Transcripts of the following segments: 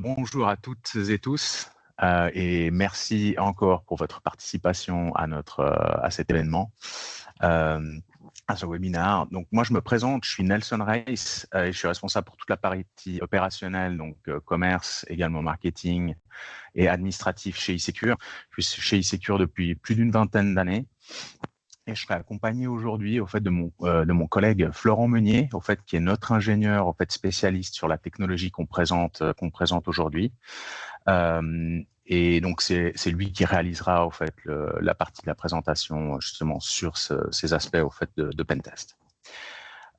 Bonjour à toutes et tous et merci encore pour votre participation à cet événement, à ce webinaire. Donc moi je me présente, je suis Nelson Reis et je suis responsable pour toute la partie opérationnelle, donc commerce, également marketing et administratif chez eSecure. Je suis chez eSecure depuis plus d'une vingtaine d'années. Et je serai accompagné aujourd'hui de mon collègue Florent Meunier, qui est notre ingénieur spécialiste sur la technologie qu'on présente aujourd'hui. Et donc c'est lui qui réalisera la partie de la présentation justement sur ces aspects de pentest.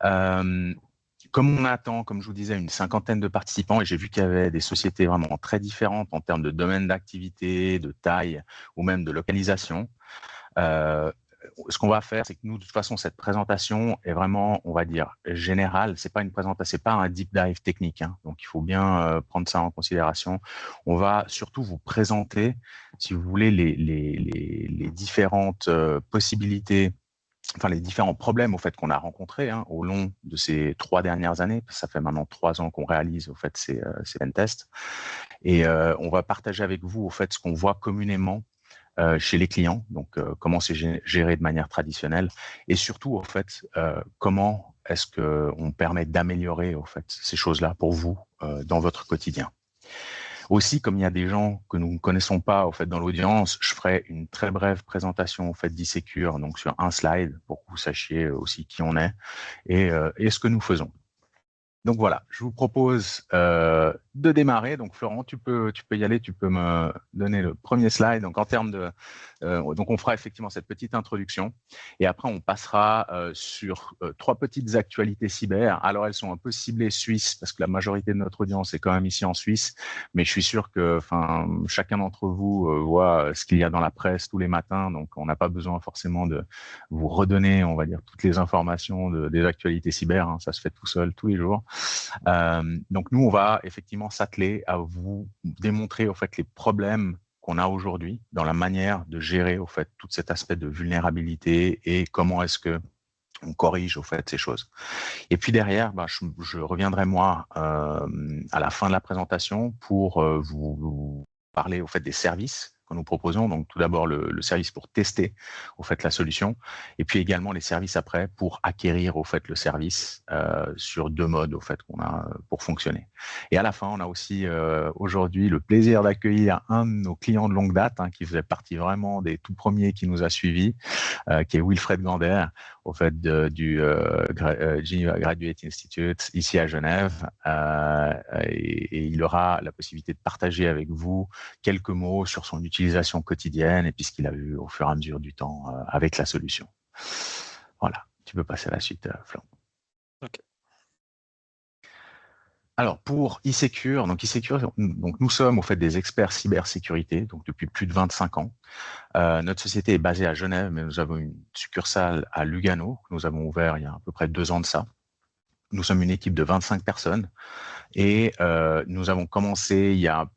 Comme on attend, comme je vous disais, une cinquantaine de participants, et j'ai vu qu'il y avait des sociétés vraiment très différentes en termes de domaine d'activité, de taille ou même de localisation. Ce qu'on va faire, c'est que nous, de toute façon, cette présentation est vraiment, on va dire, générale. C'est pas une présentation, c'est pas un deep dive technique, hein. Donc, il faut bien prendre ça en considération. On va surtout vous présenter, si vous voulez, les différentes possibilités, enfin les différents problèmes qu'on a rencontrés au long de ces 3 dernières années. Ça fait maintenant 3 ans qu'on réalise ces pentests. Et on va partager avec vous ce qu'on voit communément chez les clients, donc comment c'est géré de manière traditionnelle, et surtout comment est-ce qu'on permet d'améliorer ces choses-là pour vous dans votre quotidien. Aussi, comme il y a des gens que nous ne connaissons pas dans l'audience, je ferai une très brève présentation d'eSecure, donc sur un slide pour que vous sachiez aussi qui on est et ce que nous faisons. Donc voilà, je vous propose de démarrer. Donc Florent, tu peux y aller, tu peux me donner le premier slide. Donc en termes de, donc on fera effectivement cette petite introduction et après on passera sur 3 petites actualités cyber. Alors elles sont un peu ciblées suisse parce que la majorité de notre audience est quand même ici en Suisse, mais je suis sûr que chacun d'entre vous voit ce qu'il y a dans la presse tous les matins, donc on n'a pas besoin forcément de vous redonner, on va dire, toutes les informations des actualités cyber, hein. Ça se fait tout seul tous les jours. Donc nous, on va effectivement s'atteler à vous démontrer les problèmes qu'on a aujourd'hui dans la manière de gérer tout cet aspect de vulnérabilité et comment est-ce que on corrige ces choses. Et puis derrière, je reviendrai moi à la fin de la présentation pour vous parler des services que nous proposons. Donc tout d'abord le service pour tester la solution, et puis également les services après pour acquérir le service sur 2 modes qu'on a pour fonctionner. Et à la fin, on a aussi aujourd'hui le plaisir d'accueillir un de nos clients de longue date, hein, qui faisait partie vraiment des tout premiers qui nous a suivis, qui est Wilfred Gander, du Geneva Graduate Institute ici à Genève, et il aura la possibilité de partager avec vous quelques mots sur son utilisation quotidienne et puis ce qu'il a vu au fur et à mesure du temps avec la solution. Voilà, tu peux passer à la suite, Florent. Okay. Alors pour eSecure, donc nous sommes des experts cybersécurité, donc depuis plus de 25 ans. Notre société est basée à Genève, mais nous avons une succursale à Lugano que nous avons ouvert il y a à peu près 2 ans de ça. Nous sommes une équipe de 25 personnes et nous avons commencé il y a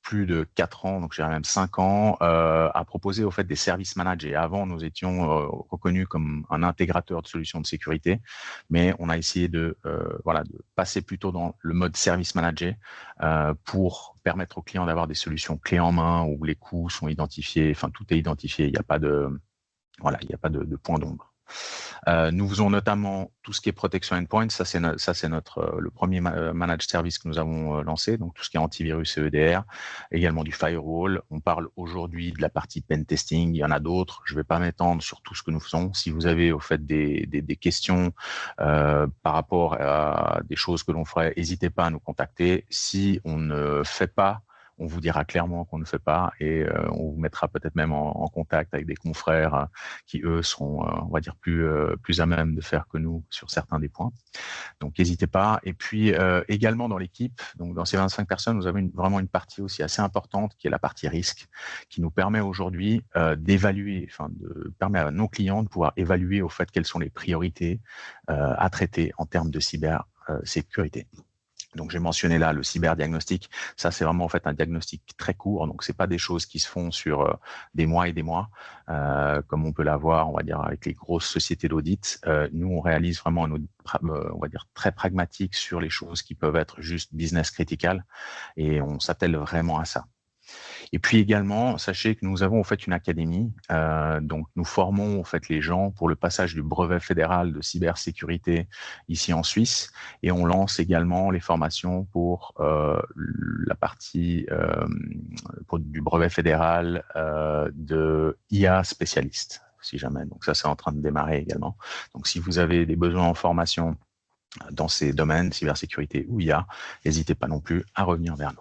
plus de 4 ans, donc j'ai même 5 ans, à proposer des services managés. Avant, nous étions reconnus comme un intégrateur de solutions de sécurité, mais on a essayé de passer plutôt dans le mode service managé pour permettre aux clients d'avoir des solutions clés en main où les coûts sont identifiés, enfin tout est identifié, il n'y a pas de point d'ombre. Nous faisons notamment tout ce qui est protection endpoint. Ça c'est le premier managed service que nous avons lancé, donc tout ce qui est antivirus et EDR, également du firewall. On parle aujourd'hui de la partie pen testing. Il y en a d'autres. Je ne vais pas m'étendre sur tout ce que nous faisons. Si vous avez des questions par rapport à des choses que l'on ferait, n'hésitez pas à nous contacter. Si on ne fait pas, on vous dira clairement qu'on ne fait pas et on vous mettra peut-être même en contact avec des confrères qui, eux, seront, on va dire, plus à même de faire que nous sur certains des points. Donc, n'hésitez pas. Et puis, également dans l'équipe, donc dans ces 25 personnes, nous avons vraiment une partie aussi assez importante qui est la partie risque, qui nous permet aujourd'hui d'évaluer, permet à nos clients de pouvoir évaluer quelles sont les priorités à traiter en termes de cybersécurité. Donc, j'ai mentionné là le cyberdiagnostic. Ça, c'est vraiment en fait un diagnostic très court. Donc, c'est pas des choses qui se font sur des mois et des mois, comme on peut l'avoir, on va dire, avec les grosses sociétés d'audit. Nous, on réalise vraiment un audit, on va dire, très pragmatique sur les choses qui peuvent être juste business critical, et on s'attelle vraiment à ça. Et puis également, sachez que nous avons en fait une académie, donc nous formons en fait les gens pour le passage du brevet fédéral de cybersécurité ici en Suisse, et on lance également les formations pour la partie pour du brevet fédéral de IA spécialiste, si jamais. Donc ça, c'est en train de démarrer également. Donc si vous avez des besoins en formation dans ces domaines, cybersécurité ou IA, n'hésitez pas non plus à revenir vers nous.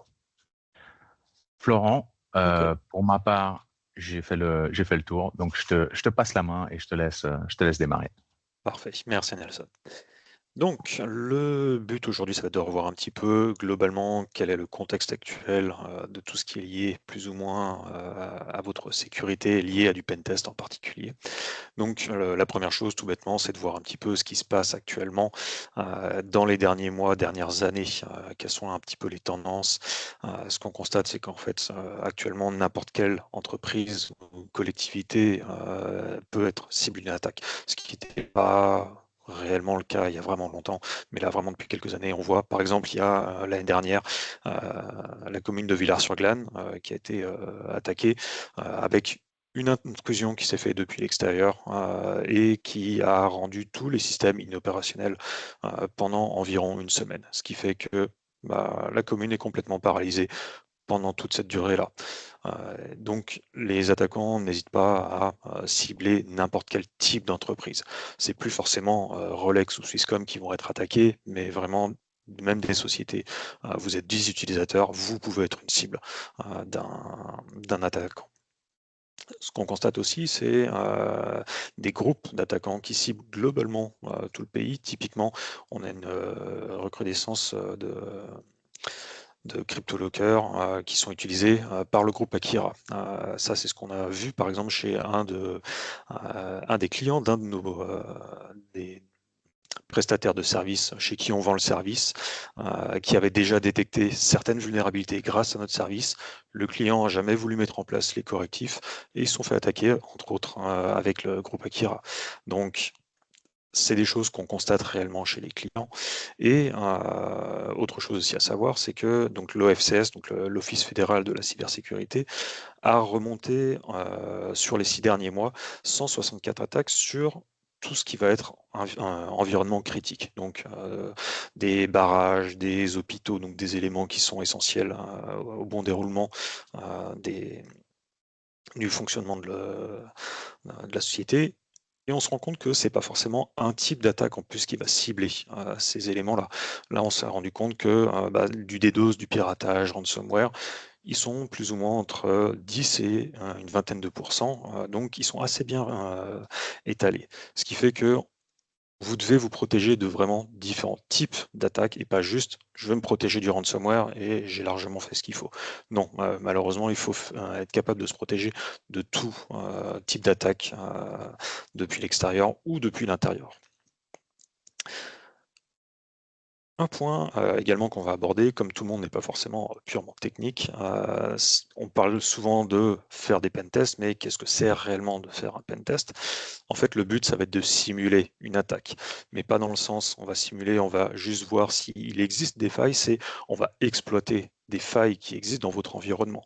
Florent, Ok. pour ma part, j'ai fait le tour, donc je te passe la main et je te laisse démarrer. Parfait, merci Nelson. Donc, le but aujourd'hui, ça va être de revoir un petit peu globalement quel est le contexte actuel de tout ce qui est lié plus ou moins à votre sécurité, lié à du pentest en particulier. Donc, la première chose, tout bêtement, c'est de voir un petit peu ce qui se passe actuellement dans les derniers mois, dernières années, quelles sont un petit peu les tendances. Ce qu'on constate, c'est qu'en fait, actuellement, n'importe quelle entreprise ou collectivité peut être cible d'une attaque, ce qui n'était pas réellement le cas il y a vraiment longtemps, mais là vraiment depuis quelques années, on voit par exemple il y a l'année dernière la commune de Villars-sur-Glâne qui a été attaquée avec une intrusion qui s'est faite depuis l'extérieur et qui a rendu tous les systèmes inopérationnels pendant environ une semaine, ce qui fait que la commune est complètement paralysée pendant toute cette durée-là. Donc les attaquants n'hésitent pas à cibler n'importe quel type d'entreprise. C'est plus forcément Rolex ou Swisscom qui vont être attaqués, mais vraiment même des sociétés. Vous êtes 10 utilisateurs, vous pouvez être une cible d'un attaquant. Ce qu'on constate aussi, c'est des groupes d'attaquants qui ciblent globalement tout le pays. Typiquement, on a une recrudescence de crypto-lockers qui sont utilisés par le groupe Akira. Ça, c'est ce qu'on a vu par exemple chez un des clients d'un de nos des prestataires de services chez qui on vend le service, qui avait déjà détecté certaines vulnérabilités grâce à notre service. Le client n'a jamais voulu mettre en place les correctifs et ils se sont fait attaquer, entre autres, avec le groupe Akira. Donc, c'est des choses qu'on constate réellement chez les clients. Et autre chose aussi à savoir, c'est que donc l'OFCS, donc l'Office fédéral de la cybersécurité, a remonté sur les 6 derniers mois 164 attaques sur tout ce qui va être environnement critique, donc des barrages, des hôpitaux, donc des éléments qui sont essentiels au bon déroulement du fonctionnement de la société. Et on se rend compte que c'est pas forcément un type d'attaque en plus qui va cibler ces éléments-là. Là, on s'est rendu compte que du DDoS, du piratage, ransomware, ils sont plus ou moins entre 10 et une vingtaine de pourcents, donc ils sont assez bien étalés. Ce qui fait que vous devez vous protéger de vraiment différents types d'attaques et pas juste je veux me protéger du ransomware et j'ai largement fait ce qu'il faut. Non, malheureusement, il faut être capable de se protéger de tout type d'attaque depuis l'extérieur ou depuis l'intérieur. Un point également qu'on va aborder, comme tout le monde n'est pas forcément purement technique, on parle souvent de faire des pentests, mais qu'est-ce que c'est réellement de faire un pentest? En fait, le but, ça va être de simuler une attaque, mais pas dans le sens on va simuler, on va juste voir s'il existe des failles, c'est on va exploiter des failles qui existent dans votre environnement.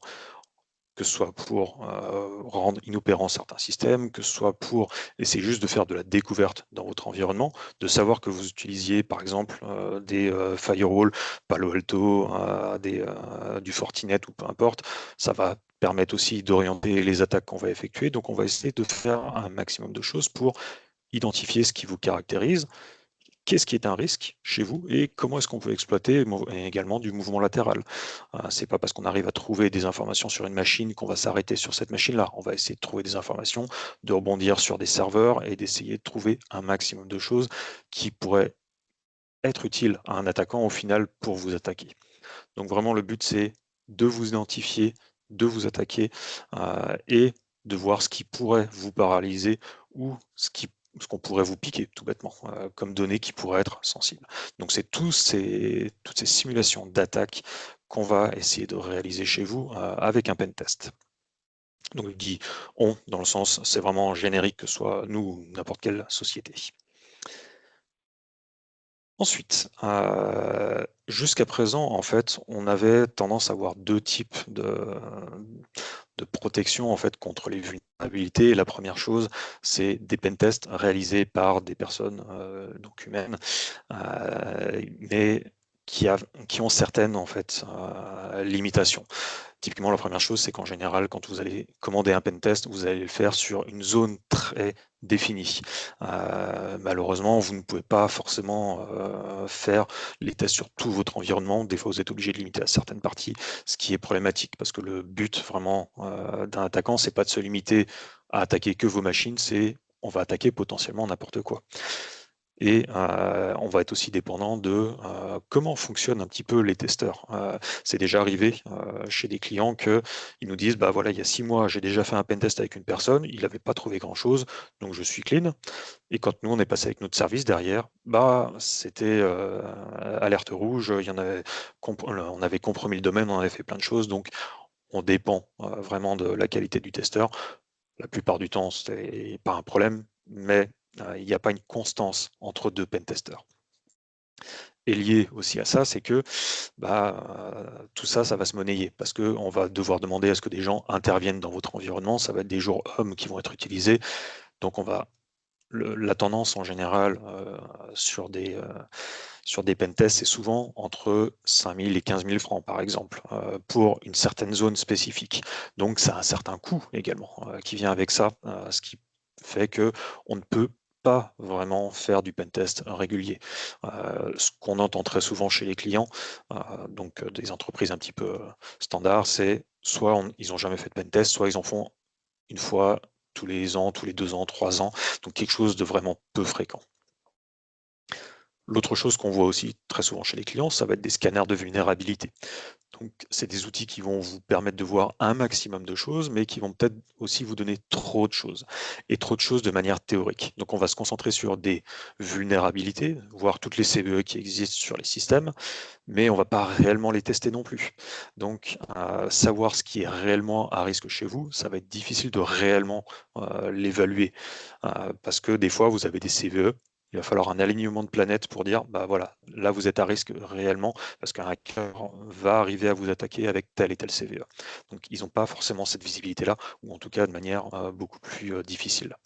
Que ce soit pour rendre inopérants certains systèmes, que ce soit pour essayer juste de faire de la découverte dans votre environnement, de savoir que vous utilisiez par exemple des firewalls, Palo Alto, du Fortinet ou peu importe, ça va permettre aussi d'orienter les attaques qu'on va effectuer. Donc on va essayer de faire un maximum de choses pour identifier ce qui vous caractérise, qu'est-ce qui est un risque chez vous et comment est-ce qu'on peut exploiter également du mouvement latéral. C'est pas parce qu'on arrive à trouver des informations sur une machine qu'on va s'arrêter sur cette machine-là. On va essayer de trouver des informations, de rebondir sur des serveurs et d'essayer de trouver un maximum de choses qui pourraient être utiles à un attaquant au final pour vous attaquer. Donc vraiment le but c'est de vous identifier, de vous attaquer et de voir ce qui pourrait vous paralyser ou ce qui ce qu'on pourrait vous piquer tout bêtement, comme données qui pourraient être sensibles. Donc c'est toutes ces simulations d'attaque qu'on va essayer de réaliser chez vous avec un pen test. Donc je dis on dans le sens, c'est vraiment générique, que ce soit nous ou n'importe quelle société. Ensuite, jusqu'à présent, en fait, on avait tendance à avoir deux types de protection en fait contre les vulnérabilités. La première chose, c'est des pentests réalisés par des personnes donc humaines, mais qui ont certaines en fait limitations. Typiquement, la première chose, c'est qu'en général, quand vous allez commander un pentest, vous allez le faire sur une zone très définie. Malheureusement, vous ne pouvez pas forcément faire les tests sur tout votre environnement. Des fois, vous êtes obligé de limiter à certaines parties, ce qui est problématique parce que le but vraiment d'un attaquant, c'est pas de se limiter à attaquer que vos machines, c'est on va attaquer potentiellement n'importe quoi. Et on va être aussi dépendant de comment fonctionnent un petit peu les testeurs. C'est déjà arrivé chez des clients qu'ils nous disent, bah voilà, il y a 6 mois, j'ai déjà fait un pentest avec une personne, il n'avait pas trouvé grand-chose, donc je suis clean. Et quand nous, on est passé avec notre service derrière, bah c'était alerte rouge, on avait compromis le domaine, on avait fait plein de choses, donc on dépend vraiment de la qualité du testeur. La plupart du temps, c'est pas un problème, mais il n'y a pas une constance entre deux pentesters. Et lié aussi à ça, c'est que tout ça, ça va se monnayer parce qu'on va devoir demander à ce que des gens interviennent dans votre environnement. Ça va être des jours hommes qui vont être utilisés. Donc, la tendance en général sur des pentests, c'est souvent entre 5 000 et 15 000 francs, par exemple, pour une certaine zone spécifique. Donc, ça a un certain coût également qui vient avec ça, ce qui fait qu'on ne peut pas vraiment faire du pentest régulier. Ce qu'on entend très souvent chez les clients, donc des entreprises un petit peu standards, c'est soit ils n'ont jamais fait de pentest, soit ils en font une fois tous les ans, tous les 2 ans, 3 ans, donc quelque chose de vraiment peu fréquent. L'autre chose qu'on voit aussi très souvent chez les clients, ça va être des scanners de vulnérabilité. Donc, c'est des outils qui vont vous permettre de voir un maximum de choses, mais qui vont peut-être aussi vous donner trop de choses, et trop de choses de manière théorique. Donc, on va se concentrer sur des vulnérabilités, voir toutes les CVE qui existent sur les systèmes, mais on ne va pas réellement les tester non plus. Donc, savoir ce qui est réellement à risque chez vous, ça va être difficile de réellement l'évaluer, parce que des fois, vous avez des CVE, il va falloir un alignement de planètes pour dire, bah voilà, là vous êtes à risque réellement, parce qu'un hacker va arriver à vous attaquer avec tel et tel CVE. Donc ils n'ont pas forcément cette visibilité-là, ou en tout cas de manière beaucoup plus difficile.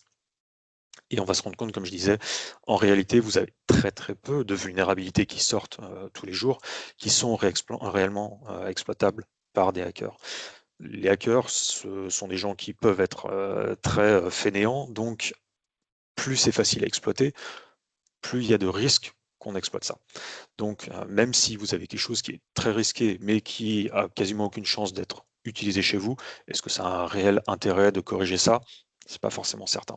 Et on va se rendre compte, comme je disais, en réalité, vous avez très très peu de vulnérabilités qui sortent tous les jours, qui sont réellement exploitables par des hackers. Les hackers, ce sont des gens qui peuvent être très fainéants, donc plus c'est facile à exploiter, plus il y a de risques qu'on exploite ça. Donc, même si vous avez quelque chose qui est très risqué, mais qui a quasiment aucune chance d'être utilisé chez vous, est-ce que ça a un réel intérêt de corriger ça? C'est pas forcément certain.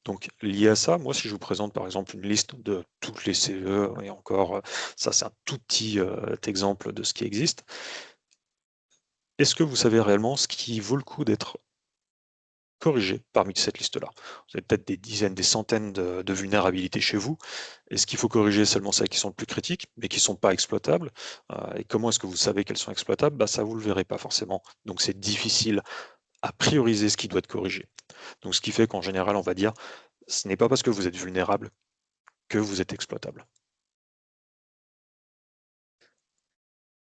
Donc, lié à ça, moi, si je vous présente par exemple une liste de toutes les CVE, et encore, ça c'est un tout petit exemple de ce qui existe, est-ce que vous savez réellement ce qui vaut le coup d'être corriger parmi cette liste-là? Vous avez peut-être des dizaines, des centaines de vulnérabilités chez vous. Est-ce qu'il faut corriger seulement celles qui sont le plus critiques, mais qui ne sont pas exploitables? Et comment est-ce que vous savez qu'elles sont exploitables? Bah, ça, vous ne le verrez pas forcément. Donc, c'est difficile à prioriser ce qui doit être corrigé. Donc, ce qui fait qu'en général, on va dire, ce n'est pas parce que vous êtes vulnérable que vous êtes exploitable.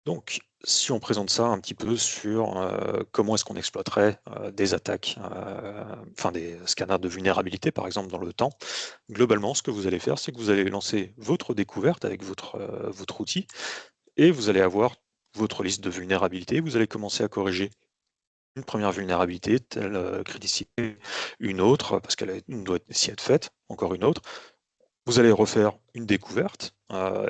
Donc, si on présente ça un petit peu sur comment est-ce qu'on exploiterait des attaques, enfin des scanners de vulnérabilité par exemple dans le temps, globalement ce que vous allez faire, c'est que vous allez lancer votre découverte avec votre outil et vous allez avoir votre liste de vulnérabilités, vous allez commencer à corriger une première vulnérabilité, telle criticité, une autre, parce qu'elle doit aussi être faite, encore une autre. Vous allez refaire une découverte,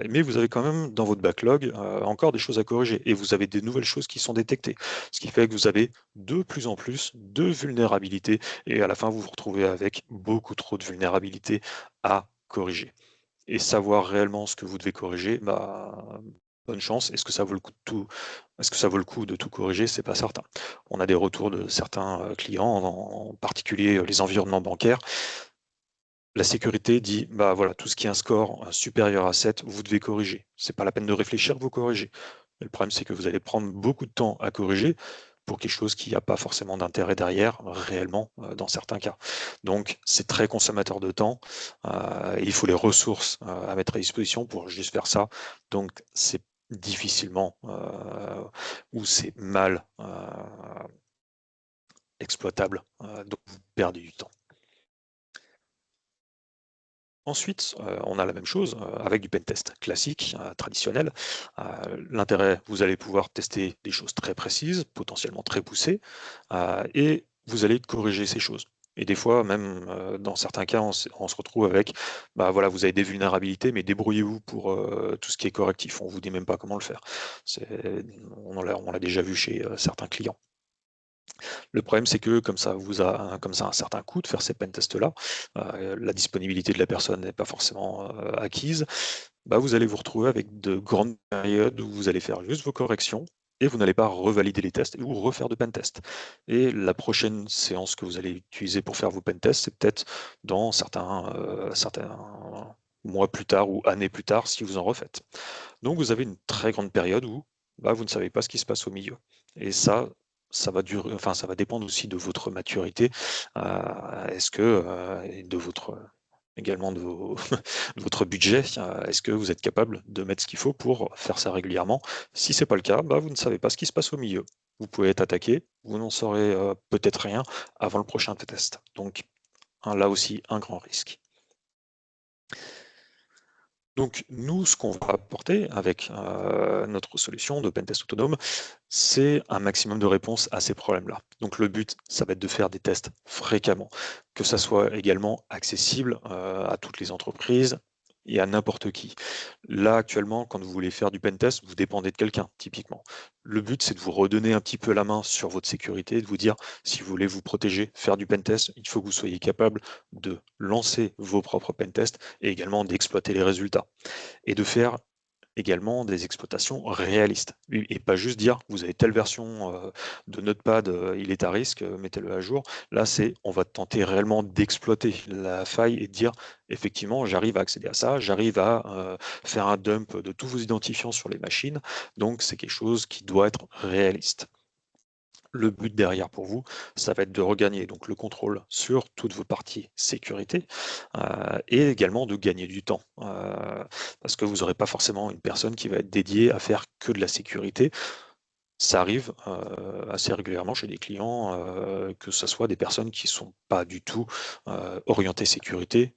mais vous avez quand même dans votre backlog encore des choses à corriger et vous avez des nouvelles choses qui sont détectées. Ce qui fait que vous avez de plus en plus de vulnérabilités et à la fin vous vous retrouvez avec beaucoup trop de vulnérabilités à corriger. Et savoir réellement ce que vous devez corriger, bah, bonne chance. Est-ce que ça vaut le coup de tout, est-ce que ça vaut le coup de tout corriger? C'est pas certain. On a des retours de certains clients, en particulier les environnements bancaires, La sécurité dit, bah voilà, tout ce qui est un score supérieur à 7, vous devez corriger. C'est pas la peine de réfléchir, vous corrigez. Mais le problème, c'est que vous allez prendre beaucoup de temps à corriger pour quelque chose qui n'a pas forcément d'intérêt derrière, réellement, dans certains cas. Donc, c'est très consommateur de temps. Et il faut les ressources à mettre à disposition pour juste faire ça. Donc, c'est difficilement ou c'est mal exploitable. Donc, vous perdez du temps. Ensuite, on a la même chose avec du pentest classique, traditionnel. L'intérêt, vous allez pouvoir tester des choses très précises, potentiellement très poussées, et vous allez corriger ces choses. Et des fois, même dans certains cas, on se retrouve avec, bah voilà, vous avez des vulnérabilités, mais débrouillez-vous pour tout ce qui est correctif. On vous dit même pas comment le faire. On l'a déjà vu chez certains clients. Le problème, c'est que comme ça a un certain coût de faire ces pentests-là, la disponibilité de la personne n'est pas forcément acquise, bah, vous allez vous retrouver avec de grandes périodes où vous allez faire juste vos corrections et vous n'allez pas revalider les tests ou refaire de pentest. Et la prochaine séance que vous allez utiliser pour faire vos pentests, c'est peut-être dans certains mois plus tard ou années plus tard si vous en refaites. Donc vous avez une très grande période où bah, vous ne savez pas ce qui se passe au milieu. Et ça va durer, enfin ça va dépendre aussi de votre maturité. Est-ce que et de votre également de, de votre budget, est-ce que vous êtes capable de mettre ce qu'il faut pour faire ça régulièrement? Si c'est pas le cas, bah, vous ne savez pas ce qui se passe au milieu. Vous pouvez être attaqué, vous n'en saurez peut-être rien avant le prochain test. Donc là aussi, un grand risque. Donc nous, ce qu'on va apporter avec notre solution de pentest autonome, c'est un maximum de réponses à ces problèmes-là. Donc le but, ça va être de faire des tests fréquemment, que ça soit également accessible à toutes les entreprises et à n'importe qui. Là, actuellement, quand vous voulez faire du pentest, vous dépendez de quelqu'un, typiquement. Le but, c'est de vous redonner un petit peu la main sur votre sécurité, de vous dire, si vous voulez vous protéger, faire du pentest, il faut que vous soyez capable de lancer vos propres pentests et également d'exploiter les résultats et de faire également des exploitations réalistes et pas juste dire vous avez telle version de Notepad, il est à risque, mettez-le à jour. Là, c'est on va tenter réellement d'exploiter la faille et de dire effectivement j'arrive à accéder à ça, j'arrive à faire un dump de tous vos identifiants sur les machines, donc c'est quelque chose qui doit être réaliste. Le but derrière pour vous, ça va être de regagner donc le contrôle sur toutes vos parties sécurité et également de gagner du temps parce que vous n'aurez pas forcément une personne qui va être dédiée à faire que de la sécurité. Ça arrive assez régulièrement chez des clients que ce soit des personnes qui ne sont pas du tout orientées sécurité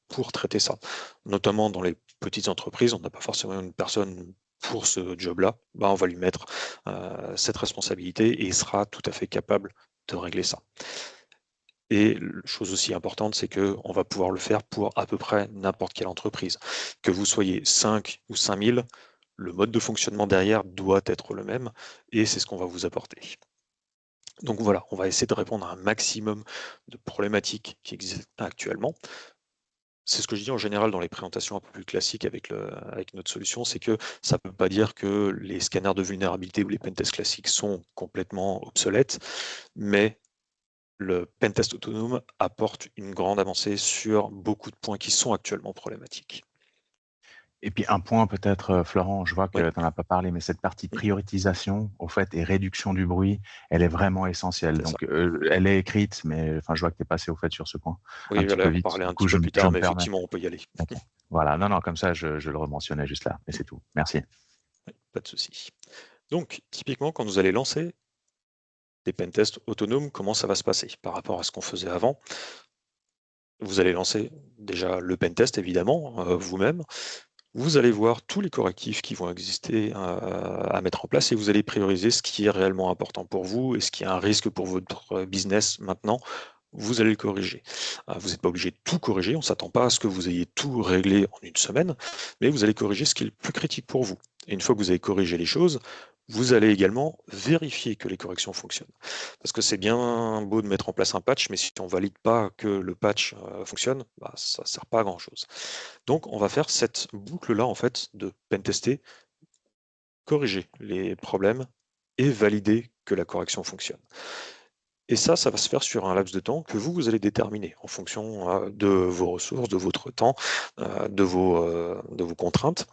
pour traiter ça. Notamment dans les petites entreprises, on n'a pas forcément une personne pour ce job-là, bah, on va lui mettre cette responsabilité et il sera tout à fait capable de régler ça. Et chose aussi importante, c'est qu'on va pouvoir le faire pour à peu près n'importe quelle entreprise. Que vous soyez 5 ou 5000, le mode de fonctionnement derrière doit être le même et c'est ce qu'on va vous apporter. Donc voilà, on va essayer de répondre à un maximum de problématiques qui existent actuellement. C'est ce que je dis en général dans les présentations un peu plus classiques avec notre solution, c'est que ça ne veut pas dire que les scanners de vulnérabilité ou les pentests classiques sont complètement obsolètes, mais le pentest autonome apporte une grande avancée sur beaucoup de points qui sont actuellement problématiques. Et puis un point peut-être, Florent, je vois Oui. que tu n'en as pas parlé, mais cette partie Mmh. prioritisation, au fait, et réduction du bruit, elle est vraiment essentielle. C'est ça. Donc, elle est écrite, mais enfin, je vois que tu es passé au fait sur ce point un Oui, petit j'allais peu en vite. parler Du un coup, petit peu plus je tard, me mais permets. effectivement, on peut y aller. OK. Voilà, non, non, comme ça, je le rementionnais juste là, et c'est tout. Merci. Oui, pas de souci. Donc, typiquement, quand vous allez lancer des pentests autonomes, comment ça va se passer par rapport à ce qu'on faisait avant? Vous allez lancer déjà le pentest, évidemment, vous-même. Vous allez voir tous les correctifs qui vont exister à mettre en place et vous allez prioriser ce qui est réellement important pour vous et ce qui est un risque pour votre business maintenant. Vous allez le corriger. Vous n'êtes pas obligé de tout corriger, on ne s'attend pas à ce que vous ayez tout réglé en une semaine, mais vous allez corriger ce qui est le plus critique pour vous. Et une fois que vous avez corrigé les choses, vous allez également vérifier que les corrections fonctionnent. Parce que c'est bien beau de mettre en place un patch, mais si on ne valide pas que le patch fonctionne, bah, ça ne sert pas à grand-chose. Donc on va faire cette boucle-là en fait de pentester, corriger les problèmes et valider que la correction fonctionne. Et ça va se faire sur un laps de temps que vous allez déterminer en fonction de vos ressources, de votre temps, de vos contraintes.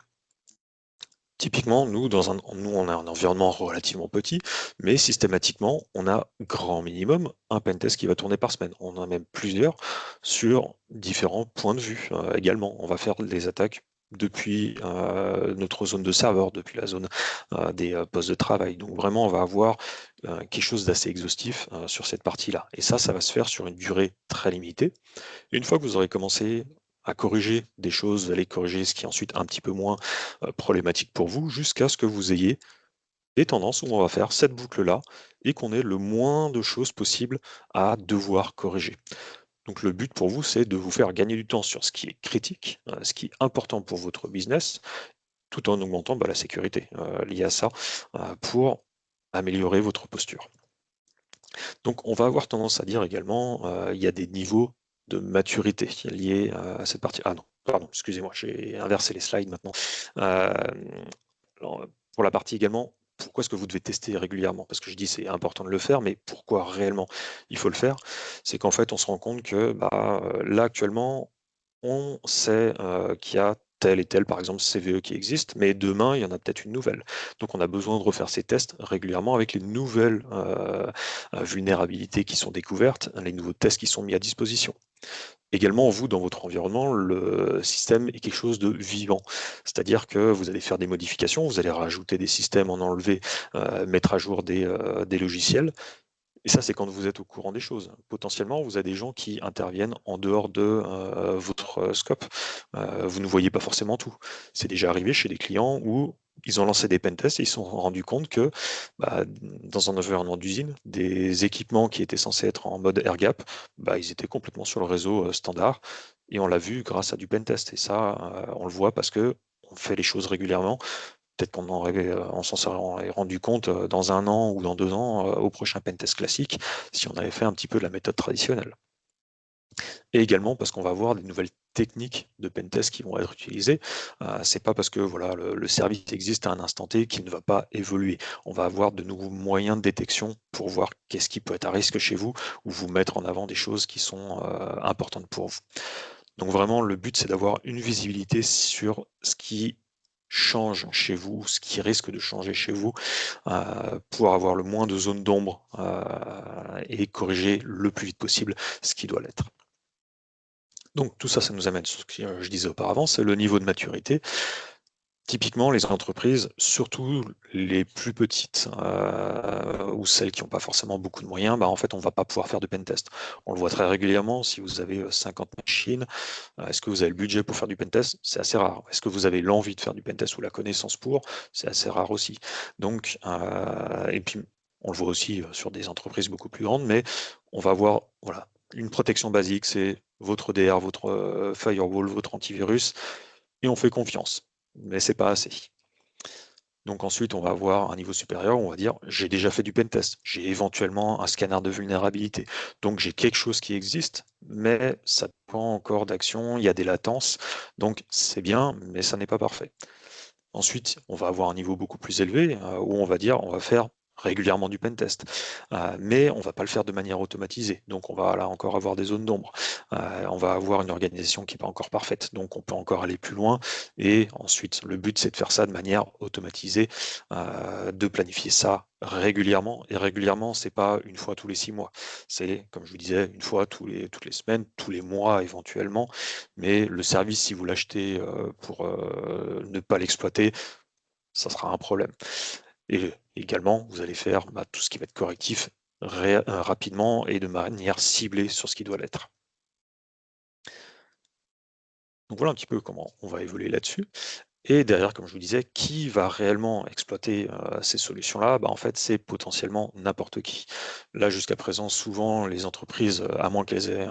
Typiquement, nous, on a un environnement relativement petit, mais systématiquement, on a grand minimum un pentest qui va tourner par semaine. On en a même plusieurs sur différents points de vue également. On va faire des attaques depuis notre zone de serveur, depuis la zone des postes de travail. Donc vraiment, on va avoir quelque chose d'assez exhaustif sur cette partie-là. Et ça va se faire sur une durée très limitée. Et une fois que vous aurez commencé à corriger des choses, vous allez corriger ce qui est ensuite un petit peu moins problématique pour vous, jusqu'à ce que vous ayez des tendances où on va faire cette boucle-là et qu'on ait le moins de choses possible à devoir corriger. Donc le but pour vous, c'est de vous faire gagner du temps sur ce qui est critique, ce qui est important pour votre business, tout en augmentant la sécurité liée à ça pour améliorer votre posture. Donc on va avoir tendance à dire également, il y a des niveaux de maturité liés à cette partie. Ah non, pardon, excusez-moi, j'ai inversé les slides maintenant. Alors, pour la partie également, pourquoi est-ce que vous devez tester régulièrement? Parce que je dis c'est important de le faire, mais pourquoi réellement il faut le faire? C'est qu'en fait, on se rend compte que là actuellement, on sait qu'il y a telle et telle, par exemple, CVE qui existe, mais demain, il y en a peut-être une nouvelle. Donc, on a besoin de refaire ces tests régulièrement avec les nouvelles vulnérabilités qui sont découvertes, les nouveaux tests qui sont mis à disposition. Également, vous, dans votre environnement, le système est quelque chose de vivant. C'est-à-dire que vous allez faire des modifications, vous allez rajouter des systèmes, en enlever, mettre à jour des logiciels. Et ça, c'est quand vous êtes au courant des choses. Potentiellement, vous avez des gens qui interviennent en dehors de votre scope. Vous ne voyez pas forcément tout. C'est déjà arrivé chez des clients où ils ont lancé des pentests et ils se sont rendus compte que dans un environnement d'usine, des équipements qui étaient censés être en mode air gap, ils étaient complètement sur le réseau standard. Et on l'a vu grâce à du pentest. Et ça, on le voit parce que on fait les choses régulièrement. Peut-être on s'en serait rendu compte dans 1 an ou dans 2 ans au prochain pentest classique si on avait fait un petit peu de la méthode traditionnelle. Et également parce qu'on va avoir des nouvelles techniques de pentest qui vont être utilisées. C'est pas parce que voilà, le service existe à un instant T qu'il ne va pas évoluer. On va avoir de nouveaux moyens de détection pour voir qu'est-ce qui peut être à risque chez vous ou vous mettre en avant des choses qui sont importantes pour vous. Donc vraiment, le but, c'est d'avoir une visibilité sur ce qui change chez vous, ce qui risque de changer chez vous, pour avoir le moins de zones d'ombre et corriger le plus vite possible ce qui doit l'être. Donc tout ça, ça nous amène sur ce que je disais auparavant, c'est le niveau de maturité. Typiquement, les entreprises, surtout les plus petites ou celles qui n'ont pas forcément beaucoup de moyens, en fait, on ne va pas pouvoir faire de pentest. On le voit très régulièrement, si vous avez 50 machines, est-ce que vous avez le budget pour faire du pentest? C'est assez rare. Est-ce que vous avez l'envie de faire du pentest ou la connaissance pour? C'est assez rare aussi. Donc, et puis, on le voit aussi sur des entreprises beaucoup plus grandes, mais on va avoir voilà, une protection basique, c'est votre DR, votre firewall, votre antivirus, et on fait confiance. Mais c'est pas assez. Donc ensuite, on va avoir un niveau supérieur, on va dire j'ai déjà fait du pentest, j'ai éventuellement un scanner de vulnérabilité. Donc j'ai quelque chose qui existe, mais ça dépend encore d'action, il y a des latences, donc c'est bien, mais ça n'est pas parfait. Ensuite, on va avoir un niveau beaucoup plus élevé où on va dire on va faire régulièrement du pentest, mais on ne va pas le faire de manière automatisée. Donc on va là encore avoir des zones d'ombre. On va avoir une organisation qui n'est pas encore parfaite, donc on peut encore aller plus loin. Et ensuite, le but, c'est de faire ça de manière automatisée, de planifier ça régulièrement. Et régulièrement, c'est pas une fois tous les 6 mois. C'est, comme je vous disais, une fois toutes les semaines, tous les mois éventuellement. Mais le service, si vous l'achetez pour ne pas l'exploiter, ça sera un problème. Et également, vous allez faire tout ce qui va être correctif rapidement et de manière ciblée sur ce qui doit l'être. Donc voilà un petit peu comment on va évoluer là-dessus. Et derrière, comme je vous disais, qui va réellement exploiter ces solutions-là? En fait, c'est potentiellement n'importe qui. Là, jusqu'à présent, souvent, les entreprises, à moins qu'elles aient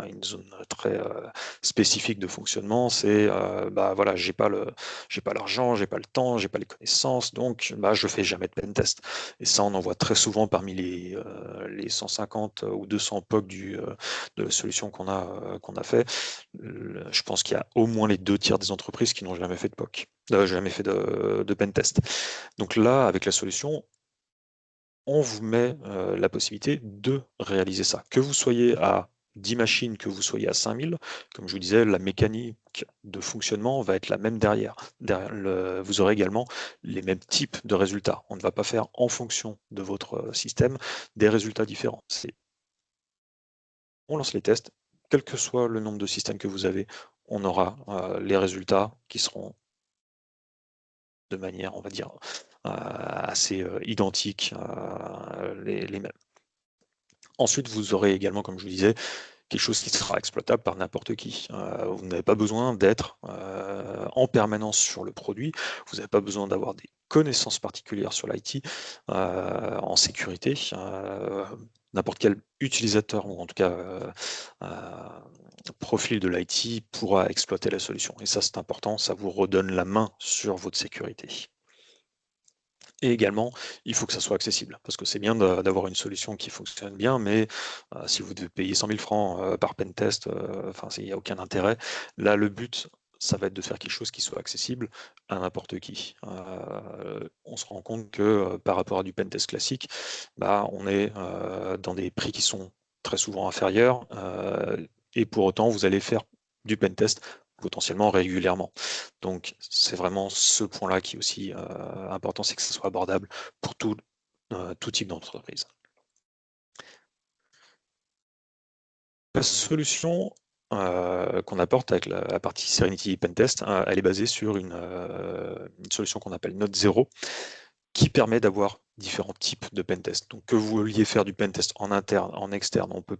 une zone très spécifique de fonctionnement, c'est voilà, j'ai pas l'argent, j'ai pas le temps, j'ai pas les connaissances, donc je fais jamais de pentest. Et ça, on en voit très souvent parmi les 150 ou 200 POC de solutions qu'on a fait. Je pense qu'il y a au moins les 2 tiers des entreprises qui n'ont jamais fait de POC, jamais fait de pentest. Donc là, avec la solution, on vous met la possibilité de réaliser ça. Que vous soyez à 10 machines, que vous soyez à 5000, comme je vous disais, la mécanique de fonctionnement va être la même derrière. Vous aurez également les mêmes types de résultats. On ne va pas faire en fonction de votre système des résultats différents. On lance les tests, quel que soit le nombre de systèmes que vous avez, on aura les résultats qui seront de manière, on va dire, assez identique, les mêmes. Ensuite, vous aurez également, comme je vous disais, quelque chose qui sera exploitable par n'importe qui. Vous n'avez pas besoin d'être en permanence sur le produit, vous n'avez pas besoin d'avoir des connaissances particulières sur l'IT en sécurité. N'importe quel utilisateur, ou en tout cas profil de l'IT, pourra exploiter la solution. Et ça, c'est important, ça vous redonne la main sur votre sécurité. Et également, il faut que ça soit accessible, parce que c'est bien d'avoir une solution qui fonctionne bien, mais si vous devez payer 100 000 francs par pentest, il n'y a aucun intérêt. Là, le but, ça va être de faire quelque chose qui soit accessible à n'importe qui. On se rend compte que par rapport à du pentest classique, on est dans des prix qui sont très souvent inférieurs, et pour autant, vous allez faire du pentest potentiellement régulièrement. Donc c'est vraiment ce point-là qui est aussi important, c'est que ce soit abordable pour tout type d'entreprise. La solution qu'on apporte avec la partie Serenity Pentest, elle est basée sur une solution qu'on appelle Note 0, qui permet d'avoir différents types de pentest. Donc que vous vouliez faire du pentest en interne, en externe, on peut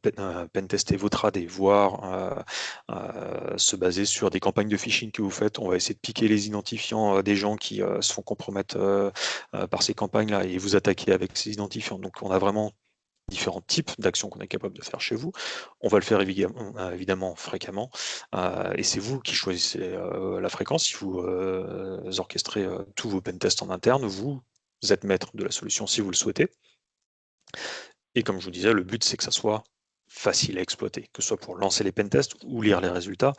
pentester votre AD, voire se baser sur des campagnes de phishing que vous faites. On va essayer de piquer les identifiants des gens qui se font compromettre par ces campagnes-là et vous attaquer avec ces identifiants. Donc on a vraiment différents types d'actions qu'on est capable de faire chez vous. On va le faire évidemment fréquemment, et c'est vous qui choisissez la fréquence. Si vous orchestrez tous vos pentests en interne, vous êtes maître de la solution si vous le souhaitez. Et comme je vous disais, le but c'est que ça soit facile à exploiter, que ce soit pour lancer les pentests ou lire les résultats,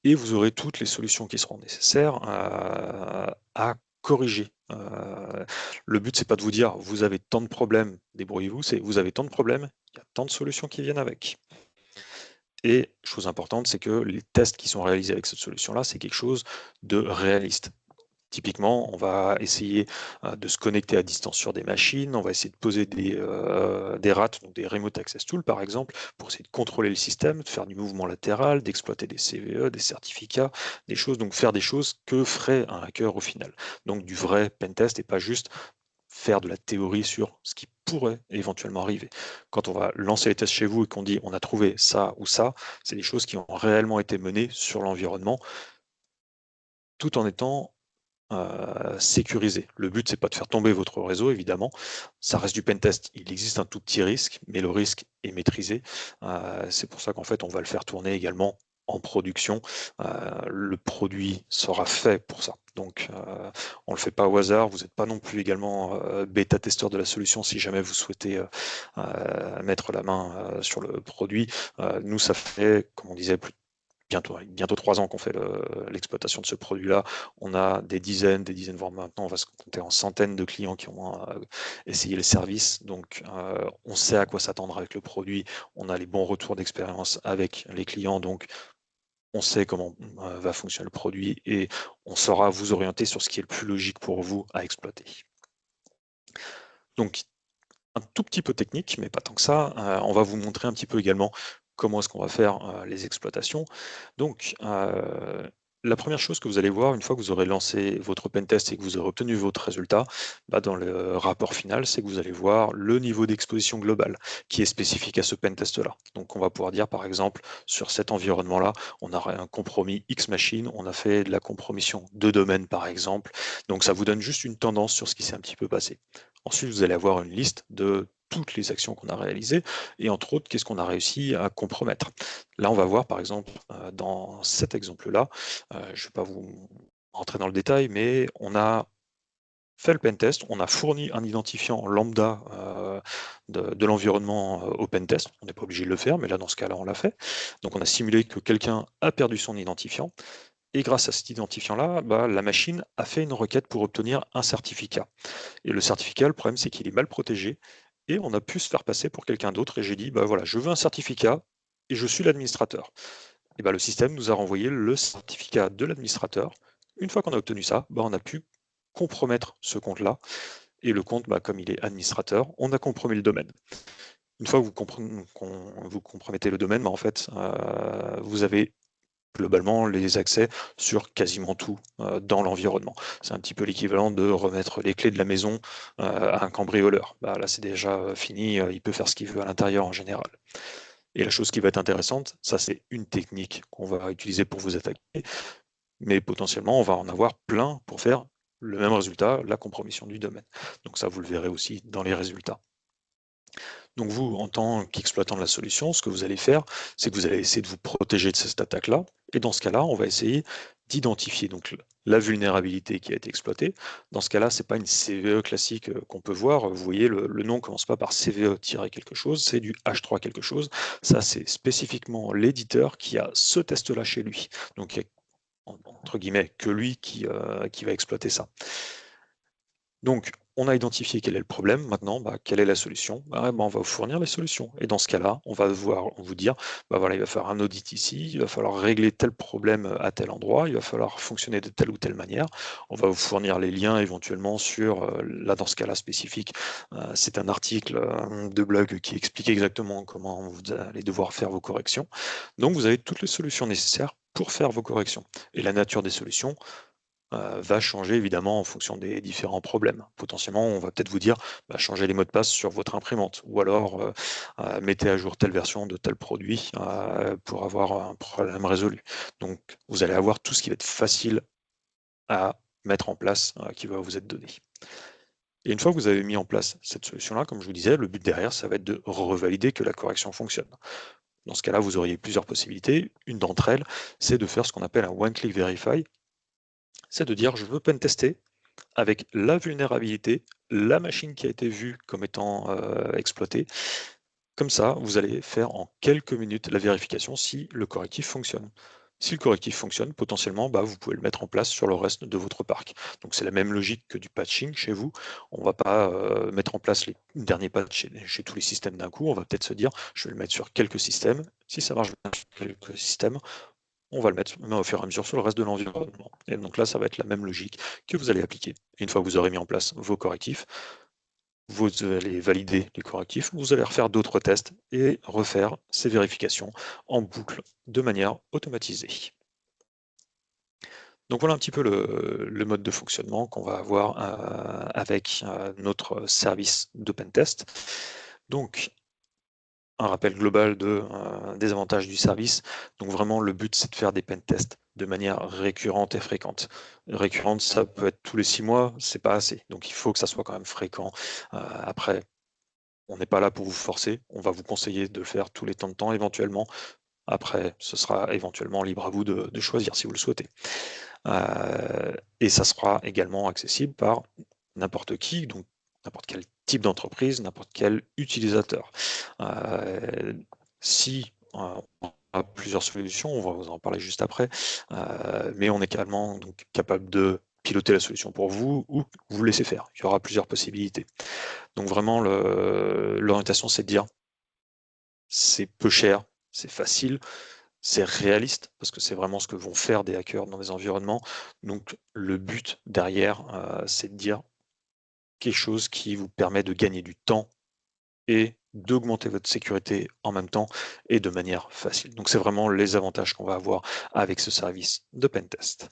et vous aurez toutes les solutions qui seront nécessaires à corriger. Le but, c'est pas de vous dire vous avez tant de problèmes, débrouillez-vous, c'est vous avez tant de problèmes, il y a tant de solutions qui viennent avec. Et chose importante, c'est que les tests qui sont réalisés avec cette solution-là, c'est quelque chose de réaliste. Typiquement, on va essayer de se connecter à distance sur des machines, on va essayer de poser des RAT, donc des Remote Access Tools par exemple, pour essayer de contrôler le système, de faire du mouvement latéral, d'exploiter des CVE, des certificats, des choses, donc faire des choses que ferait un hacker au final. Donc du vrai pentest et pas juste faire de la théorie sur ce qui pourrait éventuellement arriver. Quand on va lancer les tests chez vous et qu'on dit on a trouvé ça ou ça, c'est des choses qui ont réellement été menées sur l'environnement, tout en étant sécurisé. Le but, c'est pas de faire tomber votre réseau, évidemment. Ça reste du pentest. Il existe un tout petit risque, mais le risque est maîtrisé. C'est pour ça qu'en fait, on va le faire tourner également en production. Le produit sera fait pour ça. Donc, on le fait pas au hasard. Vous n'êtes pas non plus également bêta-testeur de la solution si jamais vous souhaitez mettre la main sur le produit. Nous, ça fait, comme on disait, bientôt 3 ans qu'on fait l'exploitation de ce produit-là. On a des dizaines, voire maintenant on va se compter en centaines de clients qui ont essayé le service. Donc on sait à quoi s'attendre avec le produit. On a les bons retours d'expérience avec les clients. Donc on sait comment va fonctionner le produit et on saura vous orienter sur ce qui est le plus logique pour vous à exploiter. Donc un tout petit peu technique, mais pas tant que ça. On va vous montrer un petit peu également comment est-ce qu'on va faire les exploitations. Donc, la première chose que vous allez voir, une fois que vous aurez lancé votre pentest et que vous aurez obtenu votre résultat, dans le rapport final, c'est que vous allez voir le niveau d'exposition globale qui est spécifique à ce pentest-là. Donc, on va pouvoir dire, par exemple, sur cet environnement-là, on a un compromis X machine, on a fait de la compromission de domaine, par exemple. Donc, ça vous donne juste une tendance sur ce qui s'est un petit peu passé. Ensuite, vous allez avoir une liste de toutes les actions qu'on a réalisées et entre autres, qu'est-ce qu'on a réussi à compromettre. Là, on va voir par exemple dans cet exemple-là, je ne vais pas vous rentrer dans le détail, mais on a fait le pentest, on a fourni un identifiant lambda de l'environnement au pentest. On n'est pas obligé de le faire, mais là, dans ce cas-là, on l'a fait. Donc, on a simulé que quelqu'un a perdu son identifiant. Et grâce à cet identifiant-là, la machine a fait une requête pour obtenir un certificat. Et le certificat, le problème, c'est qu'il est mal protégé. Et on a pu se faire passer pour quelqu'un d'autre. Et j'ai dit, voilà, je veux un certificat et je suis l'administrateur. Et le système nous a renvoyé le certificat de l'administrateur. Une fois qu'on a obtenu ça, on a pu compromettre ce compte-là. Et le compte, comme il est administrateur, on a compromis le domaine. Une fois que vous compromettez le domaine, en fait, vous avez globalement les accès sur quasiment tout dans l'environnement. C'est un petit peu l'équivalent de remettre les clés de la maison à un cambrioleur. Là, c'est déjà fini, il peut faire ce qu'il veut à l'intérieur en général. Et la chose qui va être intéressante, ça c'est une technique qu'on va utiliser pour vous attaquer, mais potentiellement on va en avoir plein pour faire le même résultat, la compromission du domaine. Donc ça, vous le verrez aussi dans les résultats. Donc vous, en tant qu'exploitant de la solution, ce que vous allez faire, c'est que vous allez essayer de vous protéger de cette attaque-là. Et dans ce cas-là, on va essayer d'identifier donc la vulnérabilité qui a été exploitée. Dans ce cas-là, ce n'est pas une CVE classique qu'on peut voir. Vous voyez, le nom ne commence pas par CVE-quelque chose, c'est du H3 quelque chose. Ça, c'est spécifiquement l'éditeur qui a ce test-là chez lui. Donc, il y a, entre guillemets, que lui qui va exploiter ça. Donc, on a identifié quel est le problème. Maintenant, quelle est la solution? On va vous fournir les solutions. Et dans ce cas-là, on va vous dire, voilà, il va falloir un audit ici, il va falloir régler tel problème à tel endroit, il va falloir fonctionner de telle ou telle manière. On va vous fournir les liens éventuellement sur, là dans ce cas-là spécifique, c'est un article de blog qui explique exactement comment vous allez devoir faire vos corrections. Donc, vous avez toutes les solutions nécessaires pour faire vos corrections. Et la nature des solutions, va changer évidemment en fonction des différents problèmes. Potentiellement, on va peut-être vous dire, changez les mots de passe sur votre imprimante, ou alors mettez à jour telle version de tel produit pour avoir un problème résolu. Donc, vous allez avoir tout ce qui va être facile à mettre en place, qui va vous être donné. Et une fois que vous avez mis en place cette solution-là, comme je vous disais, le but derrière, ça va être de revalider que la correction fonctionne. Dans ce cas-là, vous auriez plusieurs possibilités. Une d'entre elles, c'est de faire ce qu'on appelle un one-click verify, c'est de dire je veux pentester avec la vulnérabilité, la machine qui a été vue comme étant exploitée. Comme ça, vous allez faire en quelques minutes la vérification si le correctif fonctionne. Si le correctif fonctionne, potentiellement, vous pouvez le mettre en place sur le reste de votre parc. Donc c'est la même logique que du patching chez vous. On ne va pas mettre en place les derniers patchs chez tous les systèmes d'un coup. On va peut-être se dire, je vais le mettre sur quelques systèmes. Si ça marche bien sur quelques systèmes, on va le mettre au fur et à mesure sur le reste de l'environnement. Et donc là, ça va être la même logique que vous allez appliquer. Et une fois que vous aurez mis en place vos correctifs, vous allez valider les correctifs, vous allez refaire d'autres tests et refaire ces vérifications en boucle de manière automatisée. Donc voilà un petit peu le mode de fonctionnement qu'on va avoir avec notre service de pentest. Donc, un rappel global des avantages du service. Donc vraiment, le but, c'est de faire des pentests de manière récurrente et fréquente. Récurrente, ça peut être tous les 6 mois, c'est pas assez. Donc il faut que ça soit quand même fréquent. Après, on n'est pas là pour vous forcer. On va vous conseiller de le faire tous les temps de temps éventuellement. Après, ce sera éventuellement libre à vous de choisir si vous le souhaitez. Et ça sera également accessible par n'importe qui, donc n'importe quel type d'entreprise, n'importe quel utilisateur. Si on a plusieurs solutions, on va vous en parler juste après, mais on est également donc capable de piloter la solution pour vous ou vous laisser faire. Il y aura plusieurs possibilités. Donc vraiment, l'orientation, c'est de dire c'est peu cher, c'est facile, c'est réaliste, parce que c'est vraiment ce que vont faire des hackers dans des environnements. Donc le but derrière, c'est de dire quelque chose qui vous permet de gagner du temps et d'augmenter votre sécurité en même temps et de manière facile. Donc c'est vraiment les avantages qu'on va avoir avec ce service de pentest.